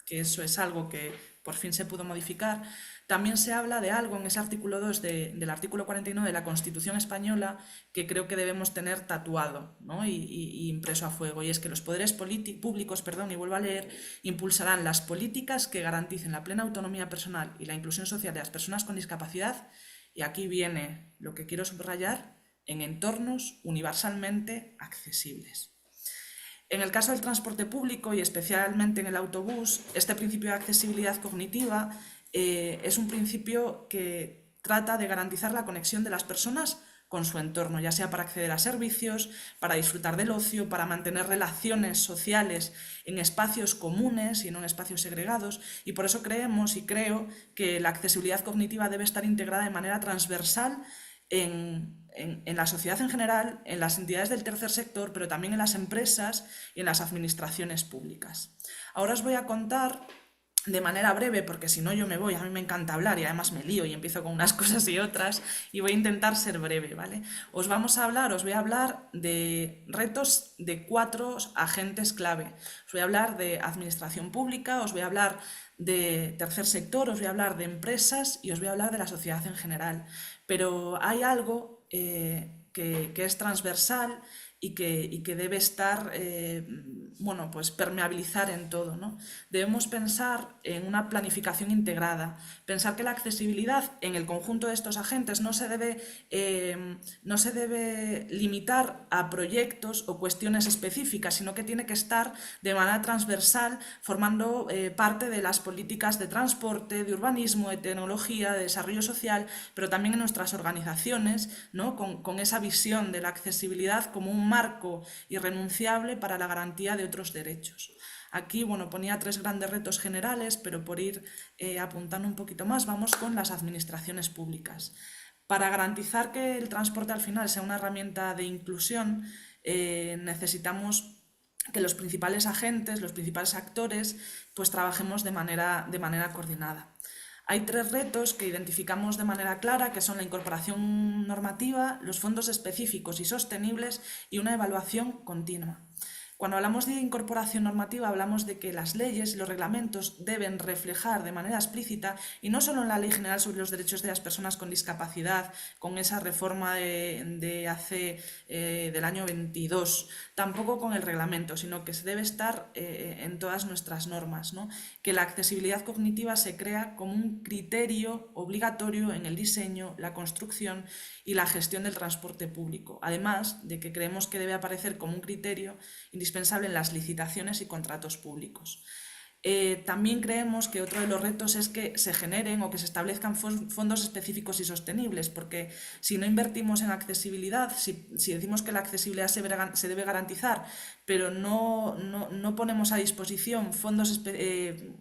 que eso es algo que por fin se pudo modificar, también se habla de algo en ese artículo 2 del artículo 49 de la Constitución española que creo que debemos tener tatuado, ¿no? y impreso a fuego, y es que los poderes públicos, y vuelvo a leer, impulsarán las políticas que garanticen la plena autonomía personal y la inclusión social de las personas con discapacidad, y aquí viene lo que quiero subrayar, en entornos universalmente accesibles. En el caso del transporte público y especialmente en el autobús, este principio de accesibilidad cognitiva es un principio que trata de garantizar la conexión de las personas con su entorno, ya sea para acceder a servicios, para disfrutar del ocio, para mantener relaciones sociales en espacios comunes y no en espacios segregados, y por eso creemos y creo que la accesibilidad cognitiva debe estar integrada de manera transversal en la sociedad en general, en las entidades del tercer sector, pero también en las empresas y en las administraciones públicas. Ahora os voy a contar de manera breve, porque si no yo me voy, a mí me encanta hablar y además me lío y empiezo con unas cosas y otras, y voy a intentar ser breve, ¿vale? Os voy a hablar de retos de 4 agentes clave. Os voy a hablar de administración pública, os voy a hablar de tercer sector, os voy a hablar de empresas y os voy a hablar de la sociedad en general. Pero hay algo que es transversal y que debe estar, bueno, pues permeabilizar en todo, ¿no? Debemos pensar en una planificación integrada, pensar que la accesibilidad en el conjunto de estos agentes no se debe limitar a proyectos o cuestiones específicas, sino que tiene que estar de manera transversal, formando parte de las políticas de transporte, de urbanismo, de tecnología, de desarrollo social, pero también en nuestras organizaciones, ¿no? Con esa visión de la accesibilidad como un marco irrenunciable para la garantía de otros derechos. Aquí, bueno, ponía 3 grandes retos generales, pero por ir apuntando un poquito más, vamos con las administraciones públicas. Para garantizar que el transporte al final sea una herramienta de inclusión, necesitamos que los principales agentes, los principales actores, pues trabajemos de manera coordinada. Hay 3 retos que identificamos de manera clara, que son la incorporación normativa, los fondos específicos y sostenibles y una evaluación continua. Cuando hablamos de incorporación normativa, hablamos de que las leyes y los reglamentos deben reflejar de manera explícita, y no solo en la Ley General sobre los Derechos de las Personas con Discapacidad, con esa reforma del año 22, tampoco con el reglamento, sino que se debe estar en todas nuestras normas, ¿no? Que la accesibilidad cognitiva se crea como un criterio obligatorio en el diseño, la construcción y la gestión del transporte público, además de que creemos que debe aparecer como un criterio indispensable en las licitaciones y contratos públicos. También creemos que otro de los retos es que se generen o que se establezcan fondos específicos y sostenibles, porque si no invertimos en accesibilidad, si decimos que la accesibilidad se debe garantizar, pero no ponemos a disposición fondos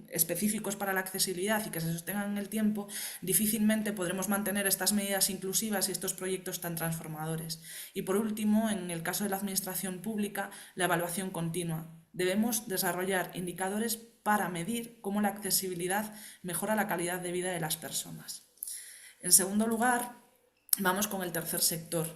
específicos para la accesibilidad y que se sostengan en el tiempo, difícilmente podremos mantener estas medidas inclusivas y estos proyectos tan transformadores. Y por último, en el caso de la administración pública, la evaluación continua. Debemos desarrollar indicadores para medir cómo la accesibilidad mejora la calidad de vida de las personas. En segundo lugar, vamos con el tercer sector.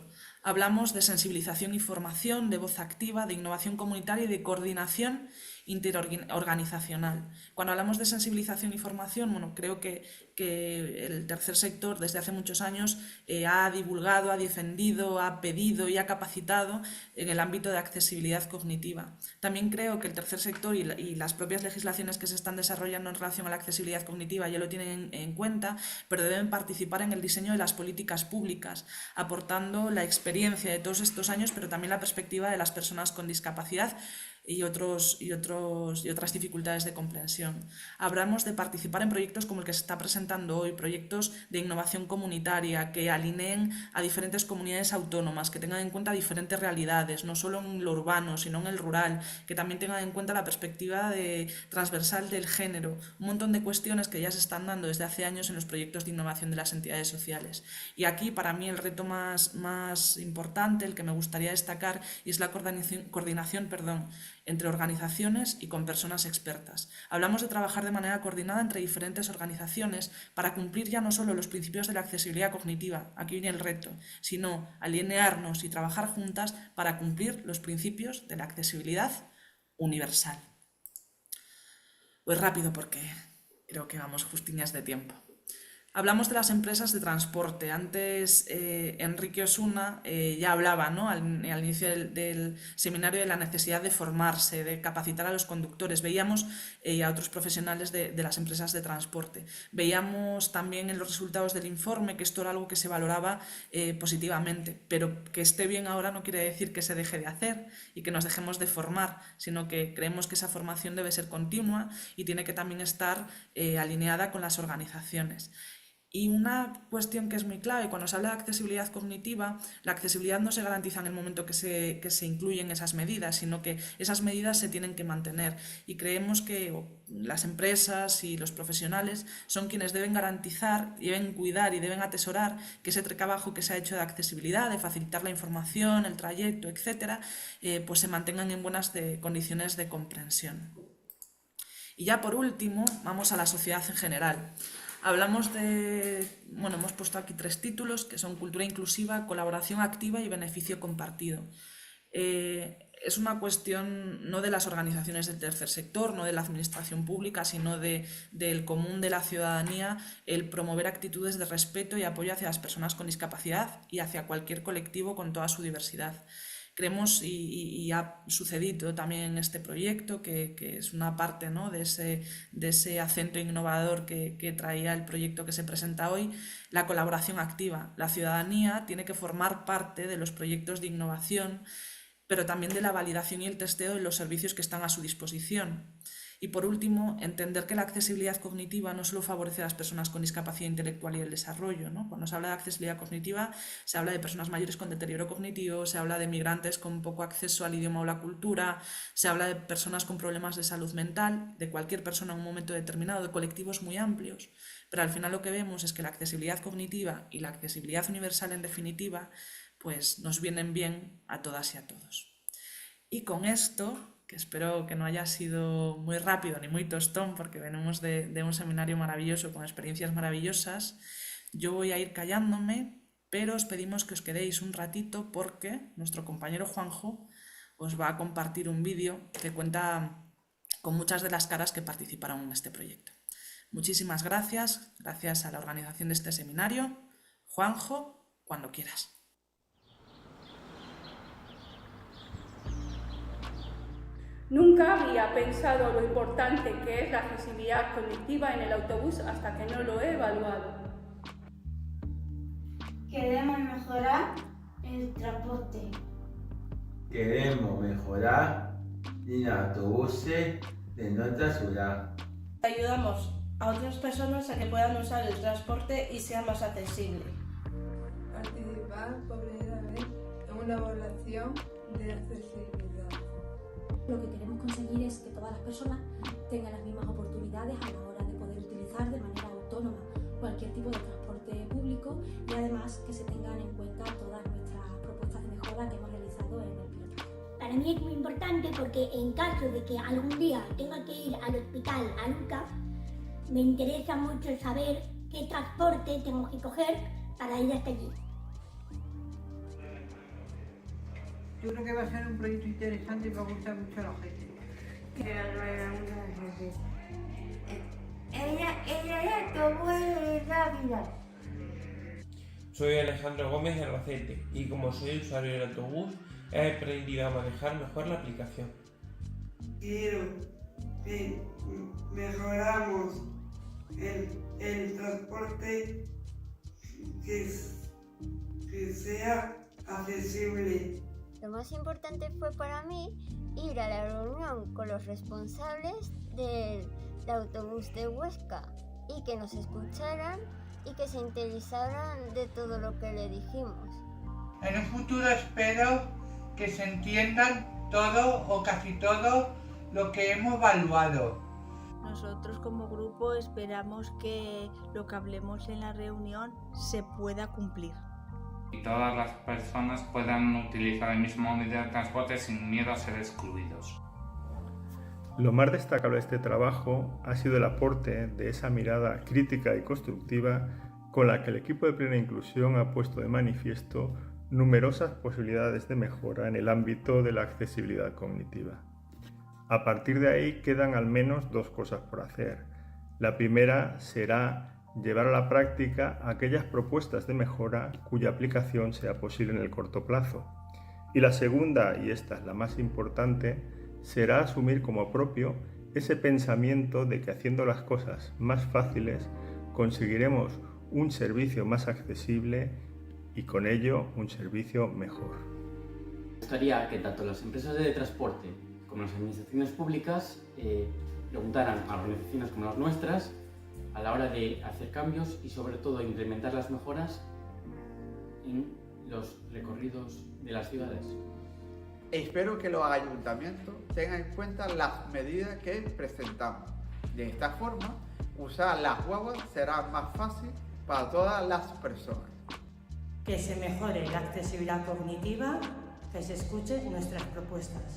Hablamos de sensibilización y formación, de voz activa, de innovación comunitaria y de coordinación interorganizacional. Cuando hablamos de sensibilización y formación, bueno, creo que el tercer sector desde hace muchos años ha divulgado, ha defendido, ha pedido y ha capacitado en el ámbito de accesibilidad cognitiva. También creo que el tercer sector y las propias legislaciones que se están desarrollando en relación a la accesibilidad cognitiva ya lo tienen en cuenta, pero deben participar en el diseño de las políticas públicas, aportando la experiencia de todos estos años, pero también la perspectiva de las personas con discapacidad y otras dificultades de comprensión. Hablamos de participar en proyectos como el que se está presentando hoy, proyectos de innovación comunitaria que alineen a diferentes comunidades autónomas, que tengan en cuenta diferentes realidades, no solo en lo urbano, sino en el rural, que también tengan en cuenta la perspectiva transversal del género, un montón de cuestiones que ya se están dando desde hace años en los proyectos de innovación de las entidades sociales. Y aquí, para mí, el reto más importante, el que me gustaría destacar, es la coordinación entre organizaciones y con personas expertas. Hablamos de trabajar de manera coordinada entre diferentes organizaciones para cumplir ya no solo los principios de la accesibilidad cognitiva, aquí viene el reto, sino alinearnos y trabajar juntas para cumplir los principios de la accesibilidad universal. Pues rápido porque creo que vamos justiñas de tiempo. Hablamos de las empresas de transporte. Antes Enrique Osuna ya hablaba, ¿no?, al inicio del seminario, de la necesidad de formarse, de capacitar a los conductores. Veíamos a otros profesionales de las empresas de transporte. Veíamos también en los resultados del informe que esto era algo que se valoraba positivamente, pero que esté bien ahora no quiere decir que se deje de hacer y que nos dejemos de formar, sino que creemos que esa formación debe ser continua y tiene que también estar alineada con las organizaciones. Y una cuestión que es muy clave, cuando se habla de accesibilidad cognitiva, la accesibilidad no se garantiza en el momento que se incluyen esas medidas, sino que esas medidas se tienen que mantener. Y creemos que las empresas y los profesionales son quienes deben garantizar, deben cuidar y deben atesorar que ese trabajo que se ha hecho de accesibilidad, de facilitar la información, el trayecto, etcétera, pues se mantengan en buenas condiciones de comprensión. Y ya por último, vamos a la sociedad en general. Hablamos hemos puesto aquí 3 títulos que son cultura inclusiva, colaboración activa y beneficio compartido. Es una cuestión no de las organizaciones del tercer sector, no de la administración pública, sino del común de la ciudadanía, el promover actitudes de respeto y apoyo hacia las personas con discapacidad y hacia cualquier colectivo con toda su diversidad. Creemos, y ha sucedido también en este proyecto, que es una parte, ¿no?, de ese acento innovador que traía el proyecto que se presenta hoy, la colaboración activa. La ciudadanía tiene que formar parte de los proyectos de innovación, pero también de la validación y el testeo de los servicios que están a su disposición. Y por último, entender que la accesibilidad cognitiva no solo favorece a las personas con discapacidad intelectual y el desarrollo, ¿no? Cuando se habla de accesibilidad cognitiva, se habla de personas mayores con deterioro cognitivo, se habla de migrantes con poco acceso al idioma o la cultura, se habla de personas con problemas de salud mental, de cualquier persona en un momento determinado, de colectivos muy amplios. Pero al final lo que vemos es que la accesibilidad cognitiva y la accesibilidad universal, en definitiva, pues nos vienen bien a todas y a todos. Y con esto, que espero que no haya sido muy rápido ni muy tostón, porque venimos de un seminario maravilloso con experiencias maravillosas, yo voy a ir callándome, pero os pedimos que os quedéis un ratito porque nuestro compañero Juanjo os va a compartir un vídeo que cuenta con muchas de las caras que participaron en este proyecto. Muchísimas gracias, gracias a la organización de este seminario. Juanjo, cuando quieras. Nunca había pensado lo importante que es la accesibilidad cognitiva en el autobús hasta que no lo he evaluado. Queremos mejorar el transporte. Queremos mejorar los autobuses de nuestra ciudad. Ayudamos a otras personas a que puedan usar el transporte y sea más accesible. Participar por primera vez en una evaluación de accesibilidad. Lo que queremos conseguir es que todas las personas tengan las mismas oportunidades a la hora de poder utilizar de manera autónoma cualquier tipo de transporte público y además que se tengan en cuenta todas nuestras propuestas de mejora que hemos realizado en el pilotaje. Para mí es muy importante porque en caso de que algún día tenga que ir al hospital, a Lucas, me interesa mucho saber qué transporte tengo que coger para ir hasta allí. Yo creo que va a ser un proyecto interesante y va a gustar mucho a la gente. Soy Alejandro Gómez de Albacete y como soy usuario del autobús he aprendido a manejar mejor la aplicación. Quiero que mejoramos el transporte que sea accesible. Lo más importante fue para mí ir a la reunión con los responsables del autobús de Huesca y que nos escucharan y que se interesaran de todo lo que le dijimos. En un futuro espero que se entiendan todo o casi todo lo que hemos evaluado. Nosotros como grupo esperamos que lo que hablemos en la reunión se pueda cumplir. Y todas las personas puedan utilizar el mismo medio de transporte sin miedo a ser excluidos. Lo más destacable de este trabajo ha sido el aporte de esa mirada crítica y constructiva con la que el equipo de Plena Inclusión ha puesto de manifiesto numerosas posibilidades de mejora en el ámbito de la accesibilidad cognitiva. A partir de ahí quedan al menos dos cosas por hacer. La primera será llevar a la práctica aquellas propuestas de mejora cuya aplicación sea posible en el corto plazo. Y la segunda, y esta es la más importante, será asumir como propio ese pensamiento de que haciendo las cosas más fáciles conseguiremos un servicio más accesible y con ello un servicio mejor. Me gustaría que tanto las empresas de transporte como las administraciones públicas preguntaran a organizaciones como las nuestras a la hora de hacer cambios y sobre todo implementar las mejoras en los recorridos de las ciudades. Espero que los ayuntamientos tengan en cuenta las medidas que presentamos. De esta forma, usar las guaguas será más fácil para todas las personas. Que se mejore la accesibilidad cognitiva, que se escuchen nuestras propuestas.